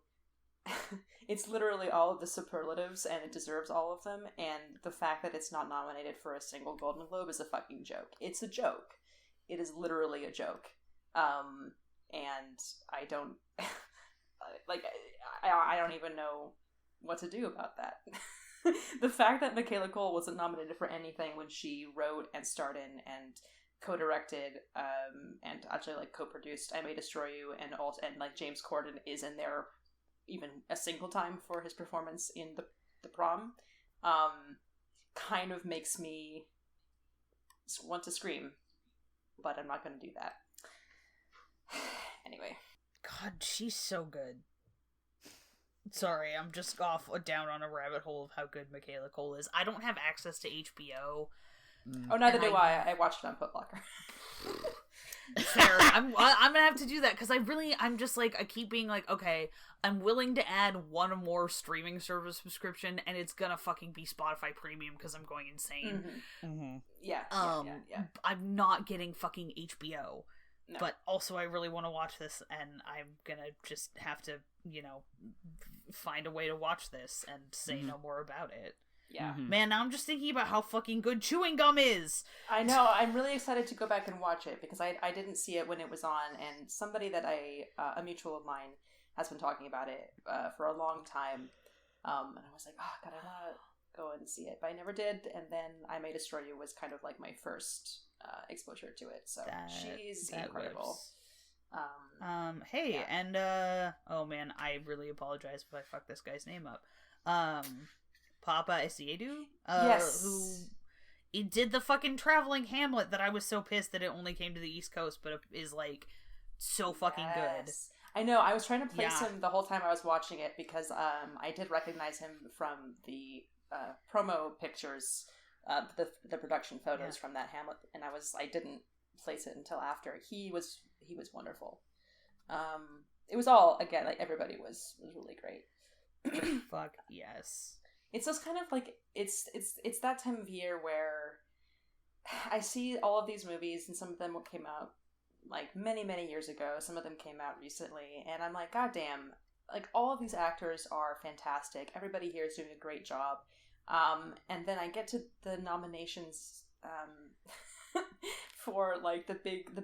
It's literally all of the superlatives, and it deserves all of them, and the fact that it's not nominated for a single Golden Globe is a fucking joke. It's a joke. It is literally a joke. And I don't like I don't even know what to do about that. The fact that Michaela Cole wasn't nominated for anything when she wrote and starred in and co-directed and actually like co-produced I May Destroy You, and like James Corden is in there even a single time for his performance in the prom, kind of makes me want to scream, but I'm not going to do that. Anyway. God, she's so good. Sorry, I'm just down on a rabbit hole of how good Michaela Cole is. I don't have access to HBO. Oh, neither do I. I watched it on Footlocker. Fair. I'm gonna have to do that because I'm just like, I keep being like, okay, I'm willing to add one more streaming service subscription, and it's gonna fucking be Spotify Premium because I'm going insane. Mm-hmm. Mm-hmm. Yeah, yeah. I'm not getting fucking HBO. No. But also I really want to watch this, and I'm gonna just have to, find a way to watch this and say no more about it. Yeah. Mm-hmm. Man, now I'm just thinking about how fucking good chewing gum is! I know, I'm really excited to go back and watch it, because I didn't see it when it was on, and somebody that a mutual of mine has been talking about it for a long time, and I was like, oh god, I want to go and see it, but I never did, and then I May Destroy You was kind of like my first exposure to it, so she's incredible. Hey, yeah. and oh man, I really apologize if I fuck this guy's name up. Papa Esiedu, yes, who he did the fucking traveling Hamlet that I was so pissed that it only came to the East Coast, but it is like so fucking good. I know. I was trying to place him the whole time I was watching it because I did recognize him from the promo pictures, the production photos from that Hamlet, and I didn't place it until after. He was wonderful. It was all, again, like everybody was really great. Fuck yes. It's just kind of like it's that time of year where I see all of these movies, and some of them came out like many years ago. Some of them came out recently, and I'm like, god damn, like all of these actors are fantastic. Everybody here is doing a great job. And then I get to the nominations for like the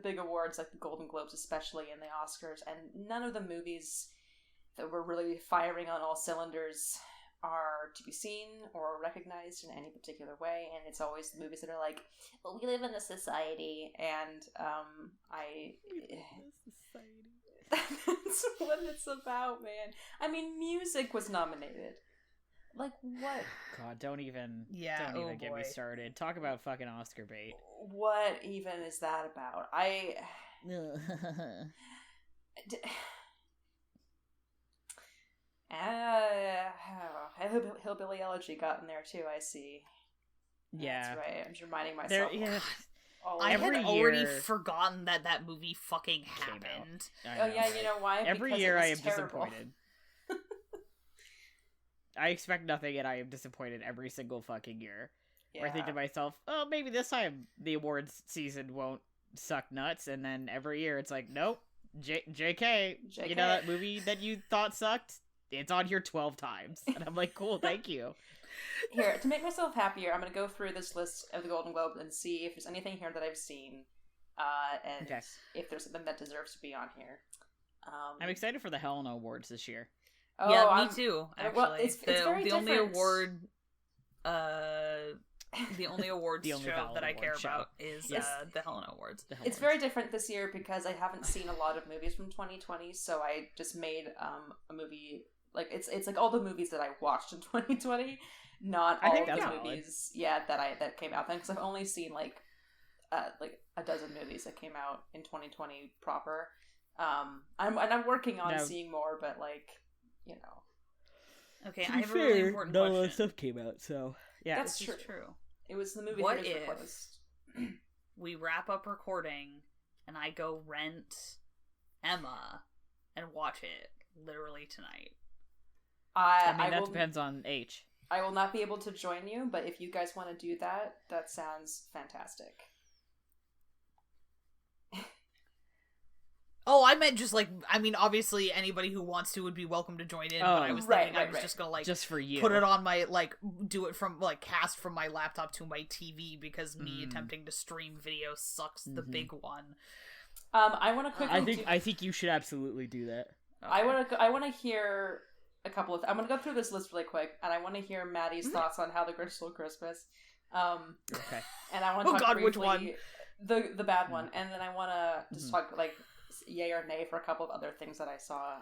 big awards, like the Golden Globes especially, and the Oscars, and none of the movies that were really firing on all cylinders are to be seen or recognized in any particular way. And it's always the movies that are like, well, we live in a society, and that's what it's about, man. I mean, music was nominated. Like, what? God, don't even get me started. Talk about fucking Oscar bait. What even is that about? Hillbilly Elegy got in there too, I see. Yeah. That's right. I'm just reminding myself. I had already forgotten that movie fucking happened. Oh yeah, you know why? Every year I am disappointed. I expect nothing, and I am disappointed every single fucking year. Yeah. Where I think to myself, oh, maybe this time the awards season won't suck nuts, and then every year it's like, nope, JK, you know that movie that you thought sucked? It's on here 12 times. And I'm like, cool, thank you. Here, to make myself happier, I'm going to go through this list of the Golden Globes and see if there's anything here that I've seen, and if there's something that deserves to be on here. I'm excited for the Helena Awards this year. Oh, yeah, me too. Actually, well, it's very the different. only award, the only awards The only show valid that I care award show. about is the Helena Awards. It's very different this year because I haven't seen a lot of movies from 2020, so I just made a movie. Like it's like all the movies that I watched in 2020, not all of the movies. Yeah, that came out then, because I've only seen like a dozen movies that came out in 2020 proper. I'm working on seeing more, but like, you know. Okay, I have a really important question. No stuff came out, so yeah, that's true. It was the movie. What if we wrap up recording and I go rent Emma and watch it literally tonight? I mean, that depends on H. I will not be able to join you, but if you guys want to do that, that sounds fantastic. Oh, I meant just like, I mean, obviously anybody who wants to would be welcome to join in, but I was thinking I was just gonna like, just for you, put it on my, like, do it from, like, cast from my laptop to my TV, because me attempting to stream video sucks the big one. I want to quickly I think you should absolutely do that. Okay. I want to hear a couple of, I'm gonna go through this list really quick, and I want to hear Maddie's thoughts on How the Grinch Stole Christmas. Okay. And I want to talk briefly, which one? The bad one, and then I want to just talk, like, yay or nay for a couple of other things that I saw.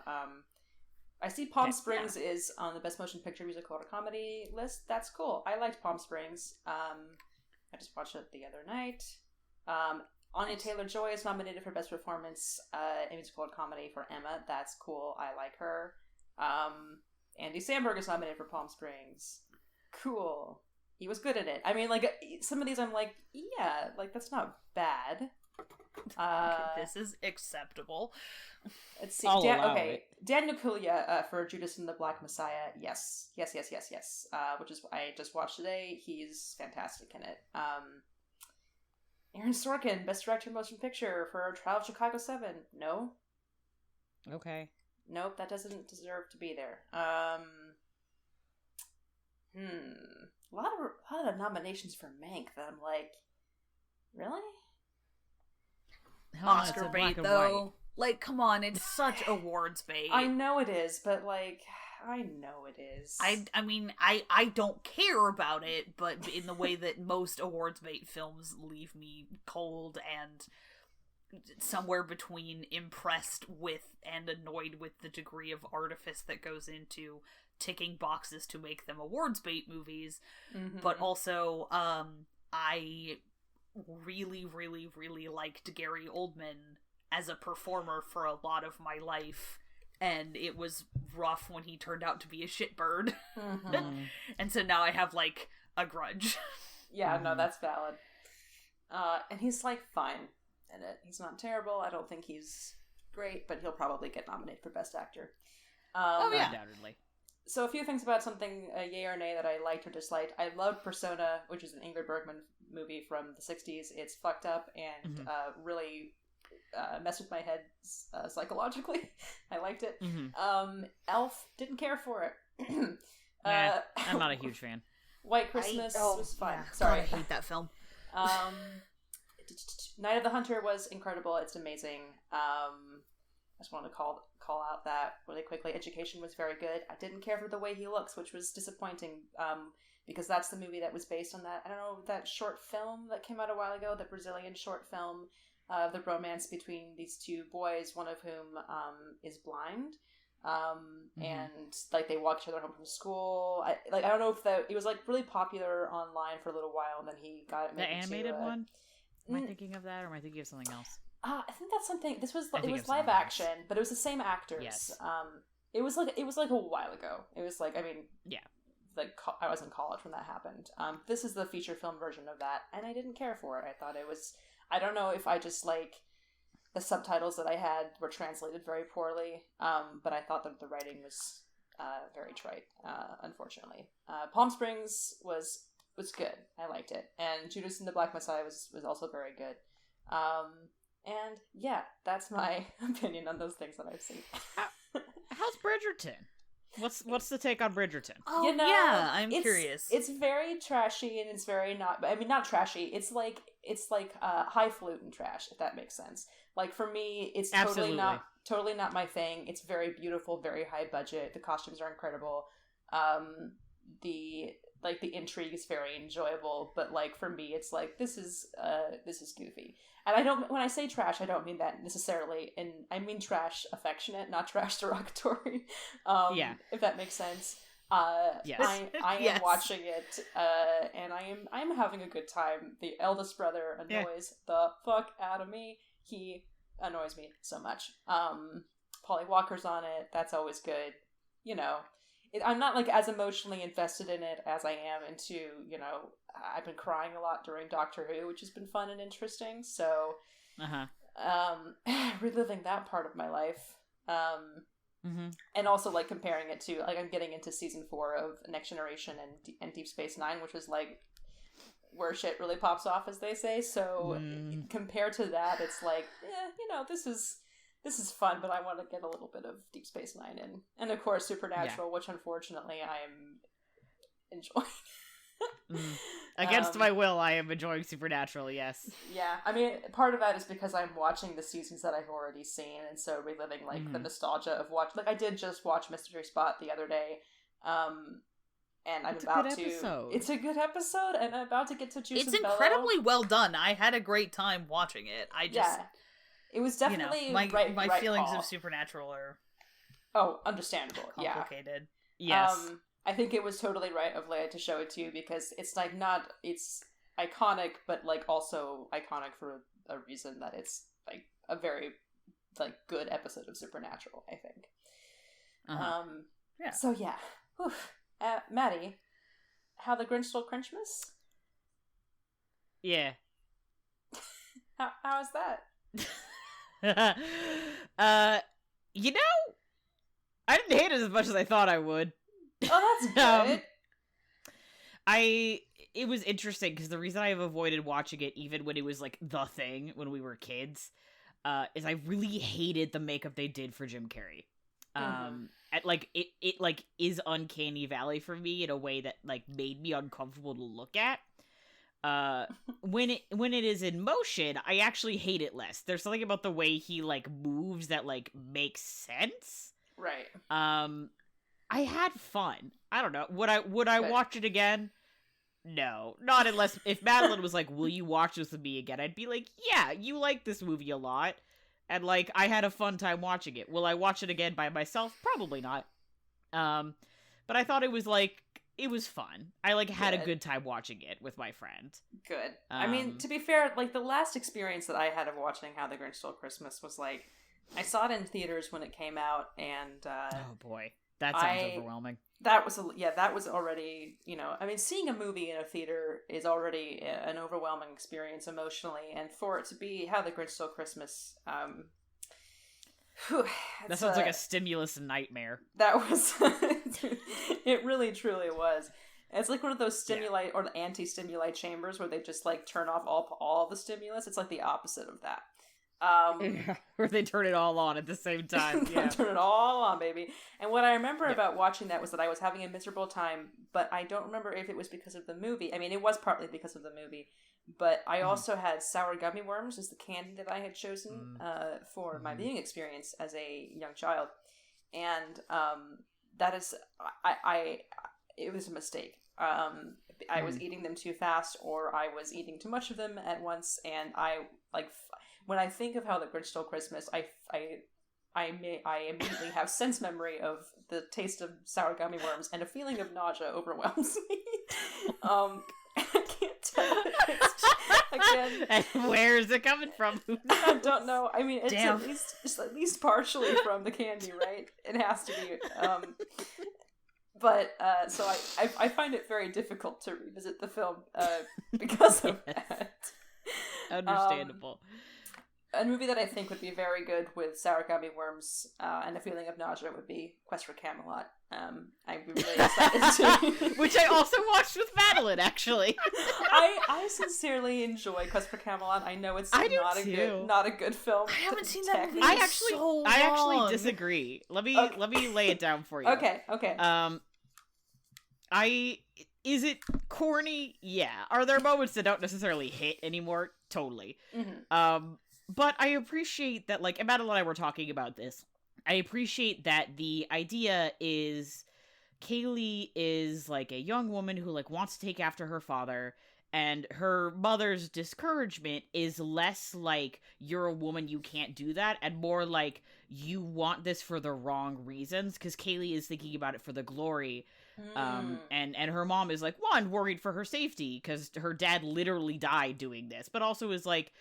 I see Palm Springs is on the Best Motion Picture Musical or Comedy list. That's cool. I liked Palm Springs. I just watched it the other night. Anya Taylor-Joy is nominated for Best Performance in Musical or Comedy for Emma. That's cool. I like her. Andy Samberg is nominated for Palm Springs. Cool. He was good at it. I mean, like, some of these I'm like, yeah, like, that's not bad. This is acceptable. Let's see. Daniel Kaluuya for Judas and the Black Messiah. Yes. Which is I just watched today. He's fantastic in it. Aaron Sorkin, Best Director Motion Picture for Trial of Chicago 7. No. Okay. Nope, that doesn't deserve to be there. A lot of nominations for Mank that I'm like, really? Oscar bait, though. Like, come on, it's such awards bait. I know it is, but like, I know it is. I mean, I don't care about it, but in the way that most awards bait films leave me cold and somewhere between impressed with and annoyed with the degree of artifice that goes into ticking boxes to make them awards bait movies. But also, I really, really, really liked Gary Oldman as a performer for a lot of my life, and it was rough when he turned out to be a shitbird. And so now I have, like, a grudge. Yeah, no, that's valid. And he's, like, fine in it. He's not terrible. I don't think he's great, but he'll probably get nominated for Best Actor. Undoubtedly. So a few things about something, yay or nay, that I liked or disliked. I loved Persona, which is an Ingrid Bergman movie from the 60s. It's fucked up and really messed with my head psychologically. I liked it. Elf, didn't care for it. I'm not a huge fan. White Christmas was fun. Yeah. Sorry. I hate that film. Night of the Hunter was incredible. It's amazing. I just wanted to call out that really quickly. Education was very good. I didn't care for the way he looks, which was disappointing, because that's the movie that was based on that, I don't know, that short film that came out a while ago, the Brazilian short film of the romance between these two boys, one of whom is blind, and like they walk each other home from school. I don't know if it was like really popular online for a little while, and then he got it. The animated one? Am I thinking of that, or am I thinking of something else? I think that's something. It was live action, but it was the same actors. Yes. It was like a while ago. It was like, I mean, yeah, like I was in college when that happened. This is the feature film version of that, and I didn't care for it. I thought it was. I don't know if I just like the subtitles that I had were translated very poorly. But I thought that the writing was very trite. Unfortunately, Palm Springs was good. I liked it, and Judas and the Black Messiah was also very good. And yeah, that's my opinion on those things that I've seen. How's Bridgerton? What's the take on Bridgerton? Oh, yeah, I'm curious. It's very trashy, and it's very not trashy. It's like highfalutin trash, if that makes sense. Like, for me, it's totally totally not my thing. It's very beautiful, very high budget. The costumes are incredible. The intrigue is very enjoyable, but like for me it's like this is goofy. And when I say trash, I don't mean that necessarily, and I mean trash affectionate, not trash derogatory. If that makes sense. Yes. I am watching it, and I am having a good time. The eldest brother annoys the fuck out of me. He annoys me so much. Polly Walker's on it. That's always good. You know, I'm not like as emotionally invested in it as I am into, you know, I've been crying a lot during Doctor Who, which has been fun and interesting. So, reliving that part of my life. And also like comparing it to, like, I'm getting into season 4 of Next Generation and Deep Space Nine, which is like where shit really pops off, as they say. So compared to that, it's like, you know, this is fun, but I want to get a little bit of Deep Space Nine in. And of course Supernatural, which unfortunately I am enjoying. Against my will, I am enjoying Supernatural, yes. Yeah, I mean, part of that is because I'm watching the seasons that I've already seen, and so reliving, like, the nostalgia of like, I did just watch Mystery Spot the other day, and I'm about to... It's a good episode, and I'm about to get to Juice and Bellow. It's incredibly well done. I had a great time watching it. I just... Yeah. It was definitely, you know, my right feelings call. of Supernatural are... Oh, understandable, complicated. Yes. I think it was totally right of Leia to show it to you, because it's like it's iconic, but like also iconic for a reason that it's like a very like good episode of Supernatural, I think. Yeah. So yeah. Maddie, How the Grinch Stole Christmas? Yeah. How is that? You know, I didn't hate it as much as I thought I would. Oh, that's good. It was interesting because the reason I've avoided watching it even when it was like the thing when we were kids, is I really hated the makeup they did for Jim Carrey. It like is uncanny valley for me in a way that like made me uncomfortable to look at. When it is in motion, I actually hate it less. There's something about the way he like moves that like makes sense. Right. I had fun. I don't know. Would I watch it again? No. Not unless if Madeline was like, "Will you watch this with me again?" I'd be like, "Yeah, you like this movie a lot." And like I had a fun time watching it. Will I watch it again by myself? Probably not. But I thought it was fun. I like had a good time watching it with my friend. Good. I mean, to be fair, like the last experience that I had of watching How the Grinch Stole Christmas was like I saw it in theaters when it came out, and oh boy. That sounds overwhelming. That was already, you know, I mean, seeing a movie in a theater is already an overwhelming experience emotionally, and for it to be How the Grinch Stole Christmas, that sounds like a stimulus nightmare. That was, it really truly was. It's like one of those stimuli or the anti-stimuli chambers where they just like turn off all the stimulus. It's like the opposite of that. Where they turn it all on at the same time. Yeah. Turn it all on, baby. And what I remember about watching that was that I was having a miserable time, but I don't remember if it was because of the movie. I mean, it was partly because of the movie, but I also had sour gummy worms as the candy that I had chosen for my viewing experience as a young child. And that is, it was a mistake. I was eating them too fast, or I was eating too much of them at once, and I like... When I think of How the Grinch Stole Christmas, I immediately have sense memory of the taste of sour gummy worms, and a feeling of nausea overwhelms me. I can't tell. Again, and where is it coming from? I don't know. I mean, it's at least partially from the candy, right? It has to be. But so I find it very difficult to revisit the film because of that. Understandable. A movie that I think would be very good with sour gummy worms and a feeling of nausea would be Quest for Camelot. I'd be really excited to... Which I also watched with Madeline, actually. I sincerely enjoy Quest for Camelot. I know it's not a good film. I haven't seen that movie I actually disagree. Let me lay it down for you. Okay. Is it corny? Yeah. Are there moments that don't necessarily hit anymore? Totally. But I appreciate that, like, Madeline and I were talking about this. I appreciate that the idea is Kaylee is, like, a young woman who, like, wants to take after her father, and her mother's discouragement is less like, you're a woman, you can't do that, and more like, you want this for the wrong reasons, because Kaylee is thinking about it for the glory. And her mom is, like, one, worried for her safety, because her dad literally died doing this, but also is, like,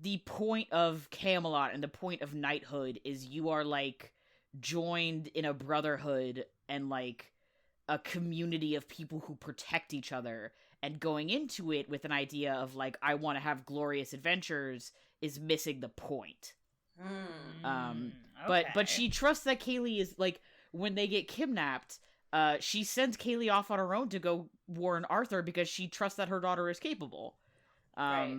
the point of Camelot and the point of knighthood is you are, like, joined in a brotherhood and, like, a community of people who protect each other, and going into it with an idea of, like, I want to have glorious adventures is missing the point. But she trusts that Kaylee is, like, when they get kidnapped, she sends Kaylee off on her own to go warn Arthur because she trusts that her daughter is capable. Right.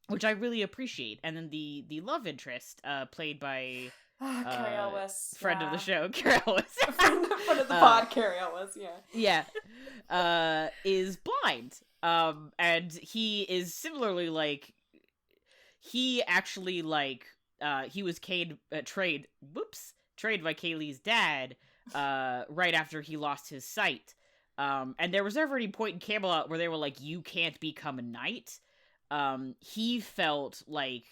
Which I really appreciate. And then the love interest, played by Carrie Elwes, friend of the show, Carrie Elwes. friend of the pod, Carrie Elwes, yeah, is blind. And he is similarly, like, he actually, like, he was trained by Kaylee's dad, right after he lost his sight. And there was never any point in Camelot where they were like, you can't become a knight. He felt like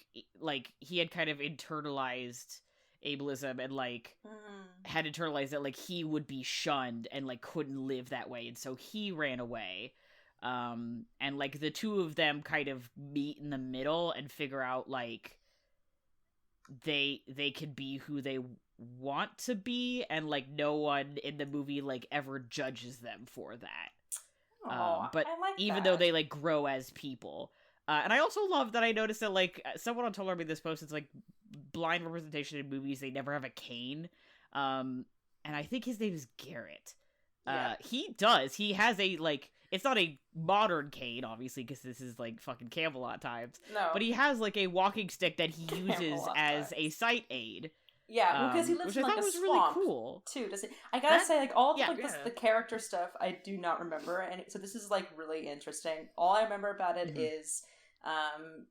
he had kind of internalized ableism and, like, had internalized that, like, he would be shunned and, like, couldn't live that way, and so he ran away. And, like, the two of them kind of meet in the middle and figure out, like, they could be who they want to be, and, like, no one in the movie, like, ever judges them for that. But I like even that. though they, like, grow as people. And I also love that I noticed that, like, someone on Tumblr made this post, it's like, blind representation in movies, they never have a cane. And I think his name is Garrett. He does. He has a, like, it's not a modern cane, obviously, because this is, like, fucking Camelot times. No. But he has, like, a walking stick that he uses Camelot as times. a sight aid. Yeah, because he lives which in, I like, thought a was swamp, really cool. too, does he? I gotta say, like, all of, the character stuff, I do not remember, and so this is, like, really interesting. All I remember about it is,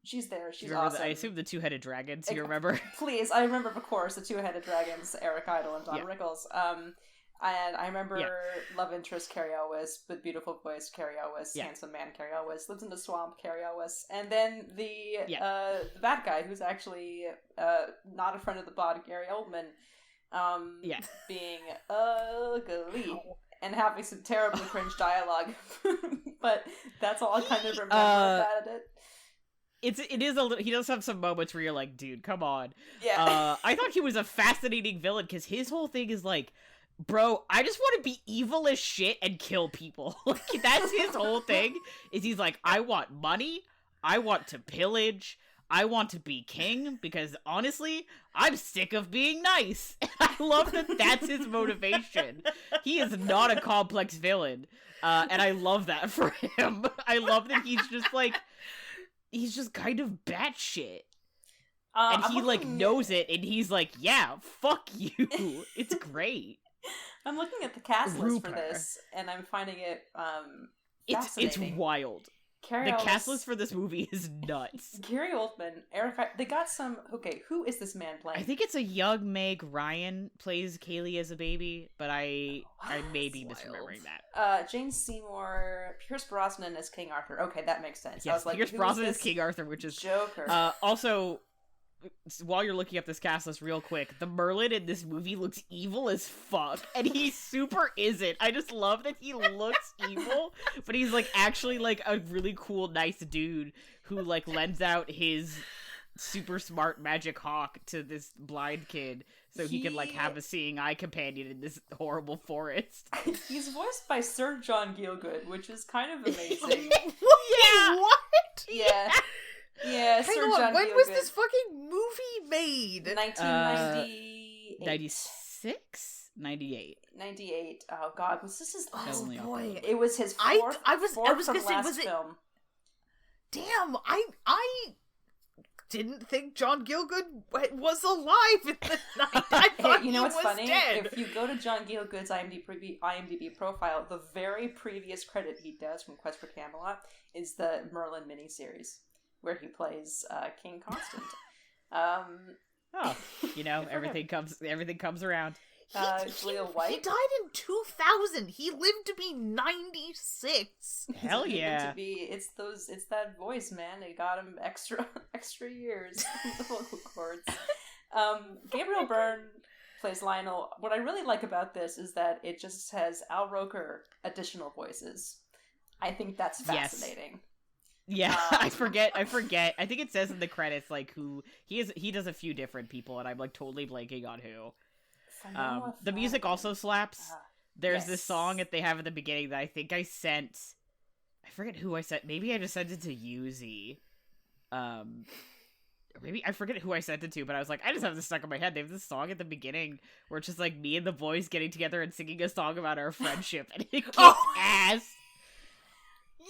she's there, she's awesome. I assume the two-headed dragons, you remember? Please, I remember, of course, the two-headed dragons, Eric Idle and Don Rickles. And I remember love interest Carrie Elwes, with beautiful voice Carrie Elwes, handsome man Carrie Elwes, lives in the swamp Carrie Elwes, and then the bad guy who's actually not a friend of the pod, Gary Oldman, being ugly and having some terribly cringe dialogue. But that's all I kind of remember about it. It is a little, he does have some moments where you're like, dude, come on. Yeah. I thought he was a fascinating villain because his whole thing is like, bro, I just want to be evil as shit and kill people. Like, that's his whole thing. Is he's like, I want money, I want to pillage, I want to be king, because honestly, I'm sick of being nice. I love that that's his motivation. He is not a complex villain. And I love that for him. I love that he's just like, he's just kind of batshit. And he, like, knows it, and he's like, yeah, fuck you. It's great. I'm looking at the cast list for this, and I'm finding it fascinating. It's wild. The cast list for this movie is nuts. Gary Oldman, Eric, they got some. Okay, who is this man playing? I think it's a young Meg Ryan plays Kaylee as a baby, but I may be misremembering that. Jane Seymour, Pierce Brosnan as King Arthur. Okay, that makes sense. Yes, I was like, Pierce Brosnan is King Arthur, which is Joker. Also, while you're looking up this cast list real quick, the Merlin in this movie looks evil as fuck, and he super isn't. I just love that he looks evil, but he's, like, actually, like, a really cool, nice dude who, like, lends out his super smart magic hawk to this blind kid so he can, like, have a seeing eye companion in this horrible forest. He's voiced by Sir John Gielgud, which is kind of amazing. Yeah. What? Yeah. Yeah, Sir John when Gielgud. was this fucking movie made? 1998. 96? 98. 98. Oh god, was this his last? Only boy. It was his fourth. I was gonna say, last was it? film. Damn, I didn't think John Gielgud was alive in the night. I thought you know what's he was funny? dead. If you go to John Gielgud's IMDb profile, the very previous credit he does from Quest for Camelot is the Merlin miniseries, where he plays King Constant. Oh, everything comes around. Julia White. He died in 2000. He lived to be 96. Hell yeah! It's that voice, man. It got him extra years on the vocal cords. Gabriel Byrne plays Lionel. What I really like about this is that it just has Al Roker additional voices. I think that's fascinating. Yes. Yeah, I forget. I think it says in the credits like who he is. He does a few different people, and I'm like totally blanking on who. The music also slaps. There's this song that they have at the beginning that I think I sent. I forget who I sent. Maybe I just sent it to Yuzi. Maybe I forget who I sent it to, but I was like, I just have this stuck in my head. They have this song at the beginning where it's just like me and the boys getting together and singing a song about our friendship, and it kicks ass.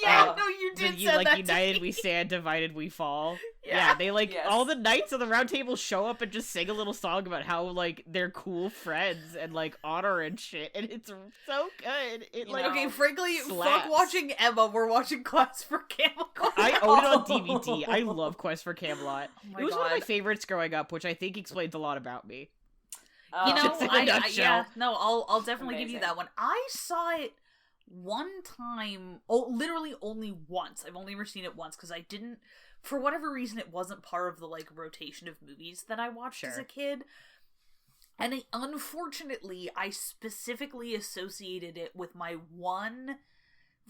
Yeah, no, you did say that united to me. We stand, divided we fall. Yeah, they all the knights of the round table show up and just sing a little song about how like they're cool friends and like honor and shit, and it's so good. Okay, frankly, slaps. fuck watching Emma. We're watching Quest for Camelot. I own it on DVD. I love Quest for Camelot. Oh it was one of my favorites growing up, which I think explains a lot about me. I'll definitely Amazing. give you that one. I saw it one time, literally only once. I've only ever seen it once because I didn't, for whatever reason, it wasn't part of the like rotation of movies that I watched as a kid. And unfortunately, I specifically associated it with my one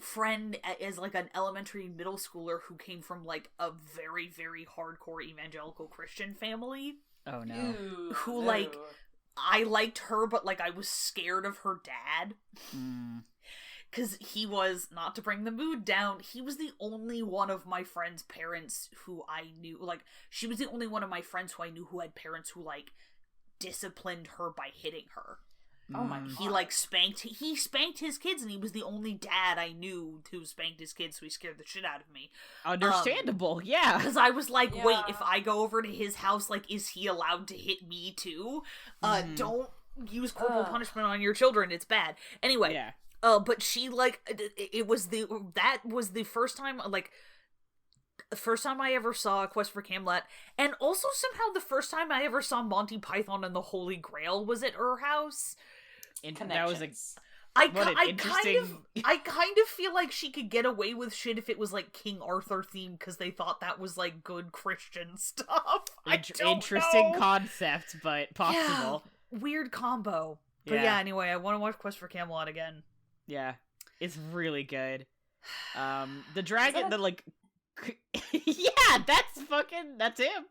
friend as like an elementary middle schooler who came from like a very, very hardcore evangelical Christian family. Oh no. Ew, who like, I liked her, but like I was scared of her dad. Because he was, not to bring the mood down, he was the only one of my friend's parents who I knew, like, she was the only one of my friends who I knew who had parents who, like, disciplined her by hitting her. Oh my god. He spanked his kids, and he was the only dad I knew who spanked his kids, so he scared the shit out of me. Understandable, yeah. Because I was like, wait, if I go over to his house, like, is he allowed to hit me too? Don't use corporal punishment on your children, it's bad. Anyway. Yeah. But she, like, that was the first time, like, the first time I ever saw Quest for Camelot, and also somehow the first time I ever saw Monty Python and the Holy Grail was at her house. That was I kind of feel like she could get away with shit if it was, like, King Arthur themed, because they thought that was, like, good Christian stuff. Interesting concept, but possible. Yeah, weird combo. But yeah, anyway, I want to watch Quest for Camelot again. Yeah, it's really good. The dragon, yeah, that's him.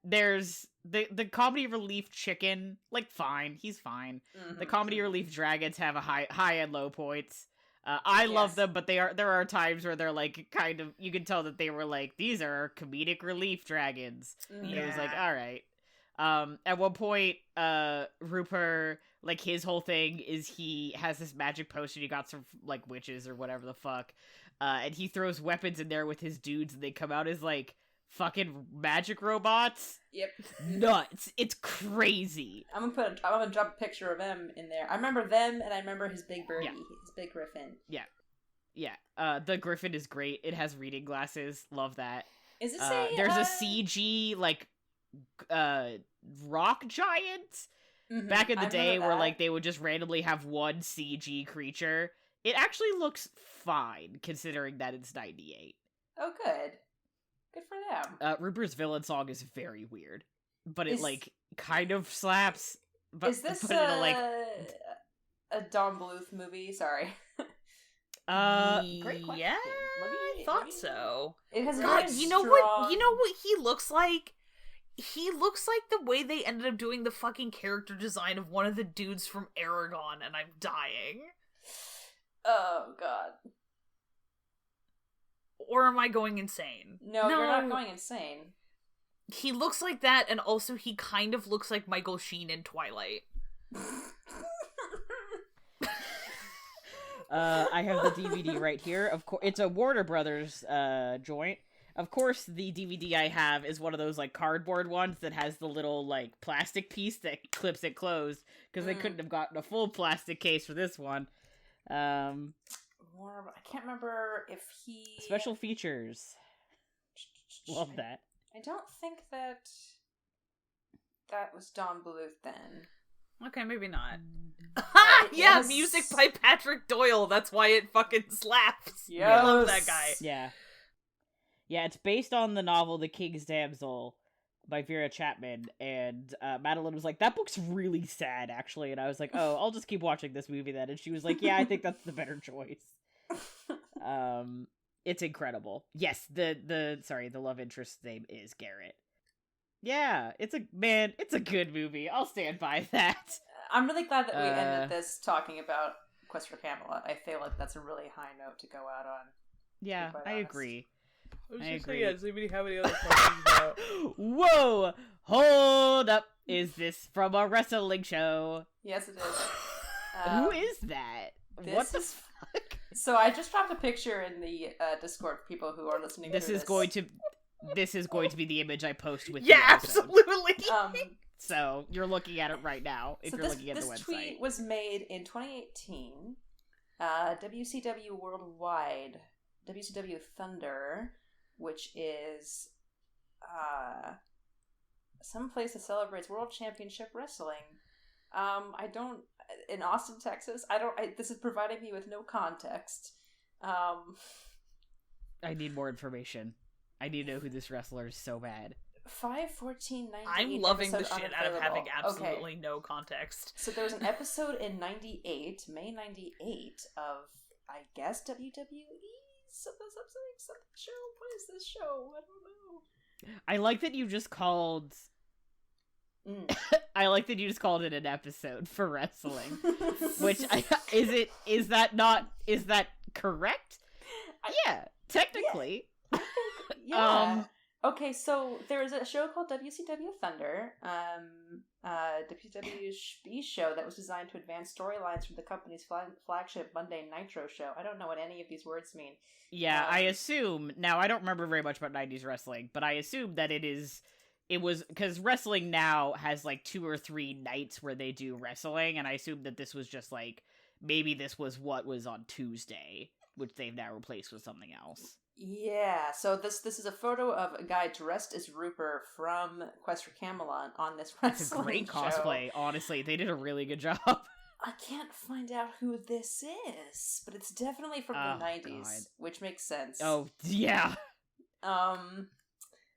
There's the comedy relief chicken, like, fine, he's fine. The comedy relief dragons have a high and low points. I love them, but there are times where they're like kind of, you can tell that they were like, these are comedic relief dragons. And it was like, all right. At one point, Rupert, like, his whole thing is he has this magic potion he got from, like, witches or whatever the fuck, and he throws weapons in there with his dudes, and they come out as, like, fucking magic robots. Yep. Nuts. It's crazy. I'm gonna drop a picture of him in there. I remember them, and I remember his big birdie, his big griffin. Yeah. The griffin is great. It has reading glasses. Love that. Is this there's a CG, like, rock giant back in the day where like they would just randomly have one CG creature. It actually looks fine considering that it's 98. Oh, good for them. Rupert's villain song is very weird, but it like kind of slaps. But is this a Don Bluth movie? Sorry. Great question. Yeah, I thought so. It has God, you know what he looks like? He looks like the way they ended up doing the fucking character design of one of the dudes from Aragon, and I'm dying. Oh, God. Or am I going insane? No, you're not going insane. He looks like that, and also he kind of looks like Michael Sheen in Twilight. I have the DVD right here. Of course, it's a Warner Brothers joint. Of course, the DVD I have is one of those, like, cardboard ones that has the little, like, plastic piece that clips it closed, because they couldn't have gotten a full plastic case for this one. I can't remember if he... Special features. Love that. I don't think that was Don Bluth then. Okay, maybe not. It Yeah, is- music by Patrick Doyle. That's why it fucking slaps. Yes. I love that guy. Yeah. Yeah, it's based on the novel The King's Damsel by Vera Chapman, and Madeline was like, that book's really sad, actually, and I was like, oh, I'll just keep watching this movie then, and she was like, yeah, I think that's the better choice. It's incredible. Yes, the love interest's name is Garrett. Yeah, it's a good movie. I'll stand by that. I'm really glad that we ended this talking about Quest for Camelot. I feel like that's a really high note to go out on. Yeah, I agree. I agree. Does anybody have any other questions about? Whoa! Hold up! Is this from a wrestling show? Yes, it is. Who is that? What the fuck? So I just dropped a picture in the Discord for people who are listening. This is going to be the image I post with. Yeah, the episode. absolutely. So you're looking at it right now. If you're looking at the website, this tweet was made in 2018. WCW Worldwide, WCW Thunder, which is some place that celebrates World Championship Wrestling. In Austin, Texas. This is providing me with no context. I need more information. I need to know who this wrestler is so bad. 5/14/98. I'm loving the shit out of having absolutely no context. So there was an episode in '98, May '98, of I guess WWE something show. What is this show? I don't know. I like that you just called. I like that you just called it an episode for wrestling. Which is that correct? Yeah, technically. Yeah. I think, okay, so there's a show called WCW Thunder, WCW's show that was designed to advance storylines from the company's flagship Monday Nitro show. I don't know what any of these words mean. Yeah, I assume, now I don't remember very much about 90s wrestling, but I assume that it was, because wrestling now has like 2 or 3 nights where they do wrestling, and I assume that this was just like, maybe this was what was on Tuesday, which they've now replaced with something else. Yeah, so this is a photo of a guy dressed as Rupert from Quest for Camelot on this wrestling It's a great cosplay, honestly. They did a really good job. I can't find out who this is, but it's definitely from the 90s, God. Which makes sense. Oh, yeah.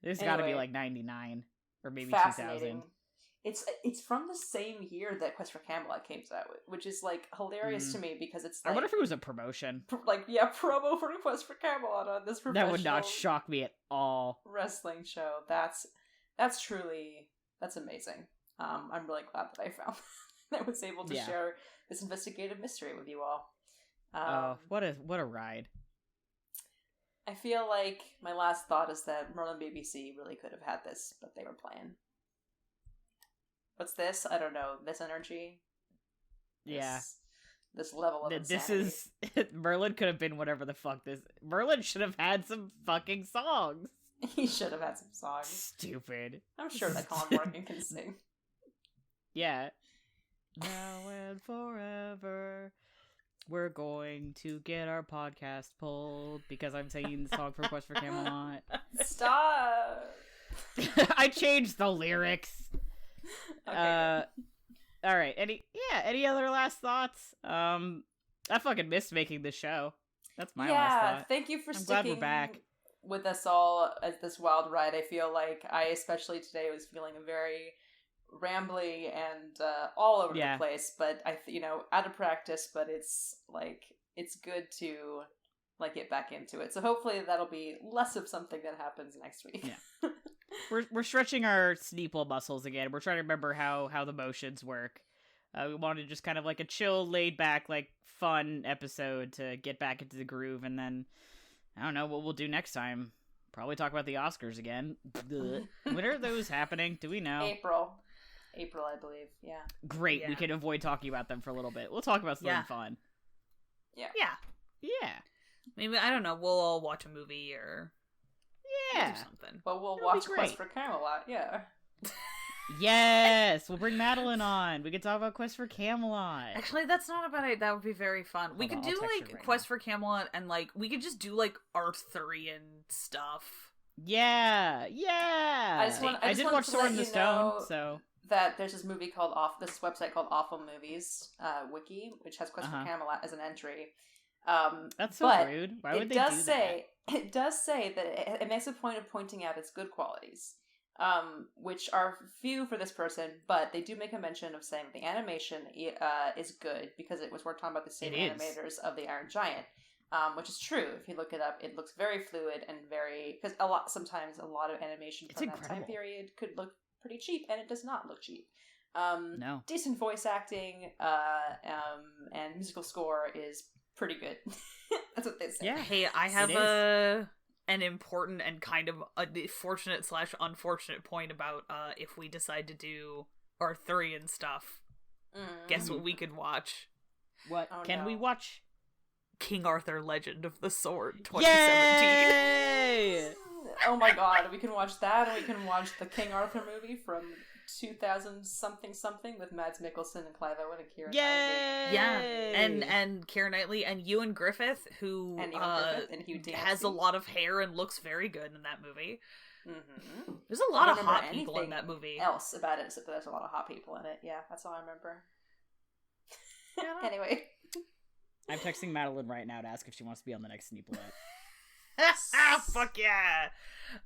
This anyway, gotta be like 99, or maybe 2000. It's from the same year that Quest for Camelot came out, which is like hilarious to me because it's like, I wonder if it was a promotion. Promo for Quest for Camelot on this professional. That would not shock me at all. Wrestling show. That's amazing. I'm really glad that I found that I was able to share this investigative mystery with you all. What a ride. I feel like my last thought is that Merlin BBC really could have had this, but they were playing. What's this? I don't know. This energy? This level of insanity. Merlin could have been whatever the fuck this... Merlin should have had some fucking songs. He should have had some songs. Stupid. I'm sure that Colin Morgan can sing. Yeah. Now and forever, we're going to get our podcast pulled because I'm singing the song for Quest for Camelot. Stop! I changed the lyrics. Okay. All right. Any other last thoughts? I fucking missed making this show. That's my last thought. Thank you for I'm sticking glad we're back with us all at this wild ride. I feel like I, especially today, was feeling very rambly and all over the place. But out of practice. But it's good to get back into it. So hopefully that'll be less of something that happens next week. Yeah. We're stretching our Sneople muscles again. We're trying to remember how the motions work. We wanted just kind of like a chill, laid back, fun episode to get back into the groove, and then I don't know what we'll do next time. Probably talk about the Oscars again. When are those happening? Do we know? April, I believe. Yeah. Great. Yeah. We can avoid talking about them for a little bit. We'll talk about something fun. Yeah. Maybe, I don't know. We'll all watch a movie or do something. But we'll watch Quest for Camelot. Yeah. Yes, we'll bring Madeline on. We could talk about Quest for Camelot. Actually, that's not a bad idea. That would be very fun. We could do Quest for Camelot, and we could just do Arthurian stuff. Yeah. I did watch Sword in the Stone, so that there's this movie called this website called Awful Movies Wiki, which has Quest for Camelot as an entry. That's so rude. Why would they do that? It does say that it makes a point of pointing out its good qualities, which are few for this person, but they do make a mention of saying the animation is good because it was worked on by the same animators of the Iron Giant, which is true. If you look it up, it looks very fluid and very, because sometimes a lot of animation from that time period could look pretty cheap, and it does not look cheap. No. Decent voice acting, and musical score is pretty good. That's what they say. Yeah. Hey, I have an important and kind of a fortunate / unfortunate point about if we decide to do Arthurian stuff. Guess what we could watch? What can we watch? King Arthur Legend of the Sword 2017. Yay! Oh my god, we can watch that, and we can watch the King Arthur movie from 2000 something with Mads Mikkelsen and Clive Owen and Keira Knightley. Yeah, and Keira Knightley and Ewan Griffith, who and Hugh Dancy. has a lot of hair and looks very good in that movie. Mm-hmm. There's a lot of hot people in that movie. Else about it, except that there's a lot of hot people in it. Yeah, that's all I remember. Yeah. Anyway, I'm texting Madeline right now to ask if she wants to be on the next Sneople. Fuck yeah!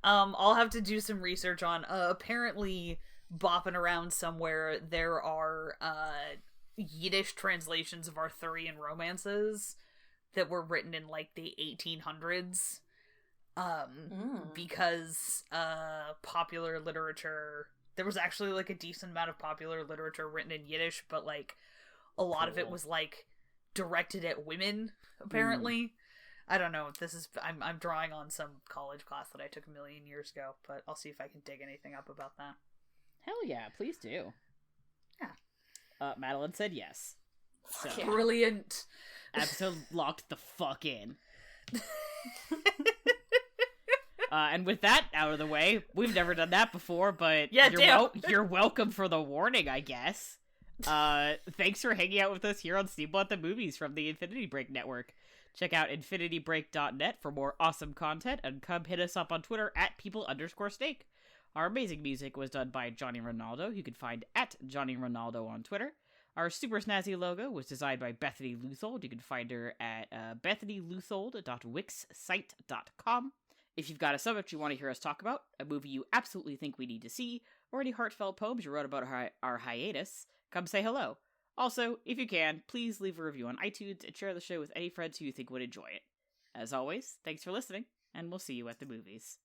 I'll have to do some research on. Apparently, bopping around somewhere, there are Yiddish translations of Arthurian romances that were written in like the 1800s. Because popular literature, there was actually like a decent amount of popular literature written in Yiddish, but like a lot of it was like directed at women, apparently. I don't know. I'm drawing on some college class that I took a million years ago, but I'll see if I can dig anything up about that. Hell yeah, please do. Yeah. Madeline said yes. So, yeah. Brilliant. Episode locked the fuck in. And with that out of the way, we've never done that before, but you're welcome for the warning, I guess. Thanks for hanging out with us here on Sneople at the Movies from the Infinity Break Network. Check out infinitybreak.net for more awesome content, and come hit us up on Twitter at people_snake. Our amazing music was done by Johnny Ronaldo, who you can find at Johnny Ronaldo on Twitter. Our super snazzy logo was designed by Bethany Luthold. You can find her at bethanyluthold.wixsite.com. If you've got a subject you want to hear us talk about, a movie you absolutely think we need to see, or any heartfelt poems you wrote about our hiatus, come say hello. Also, if you can, please leave a review on iTunes and share the show with any friends who you think would enjoy it. As always, thanks for listening, and we'll see you at the movies.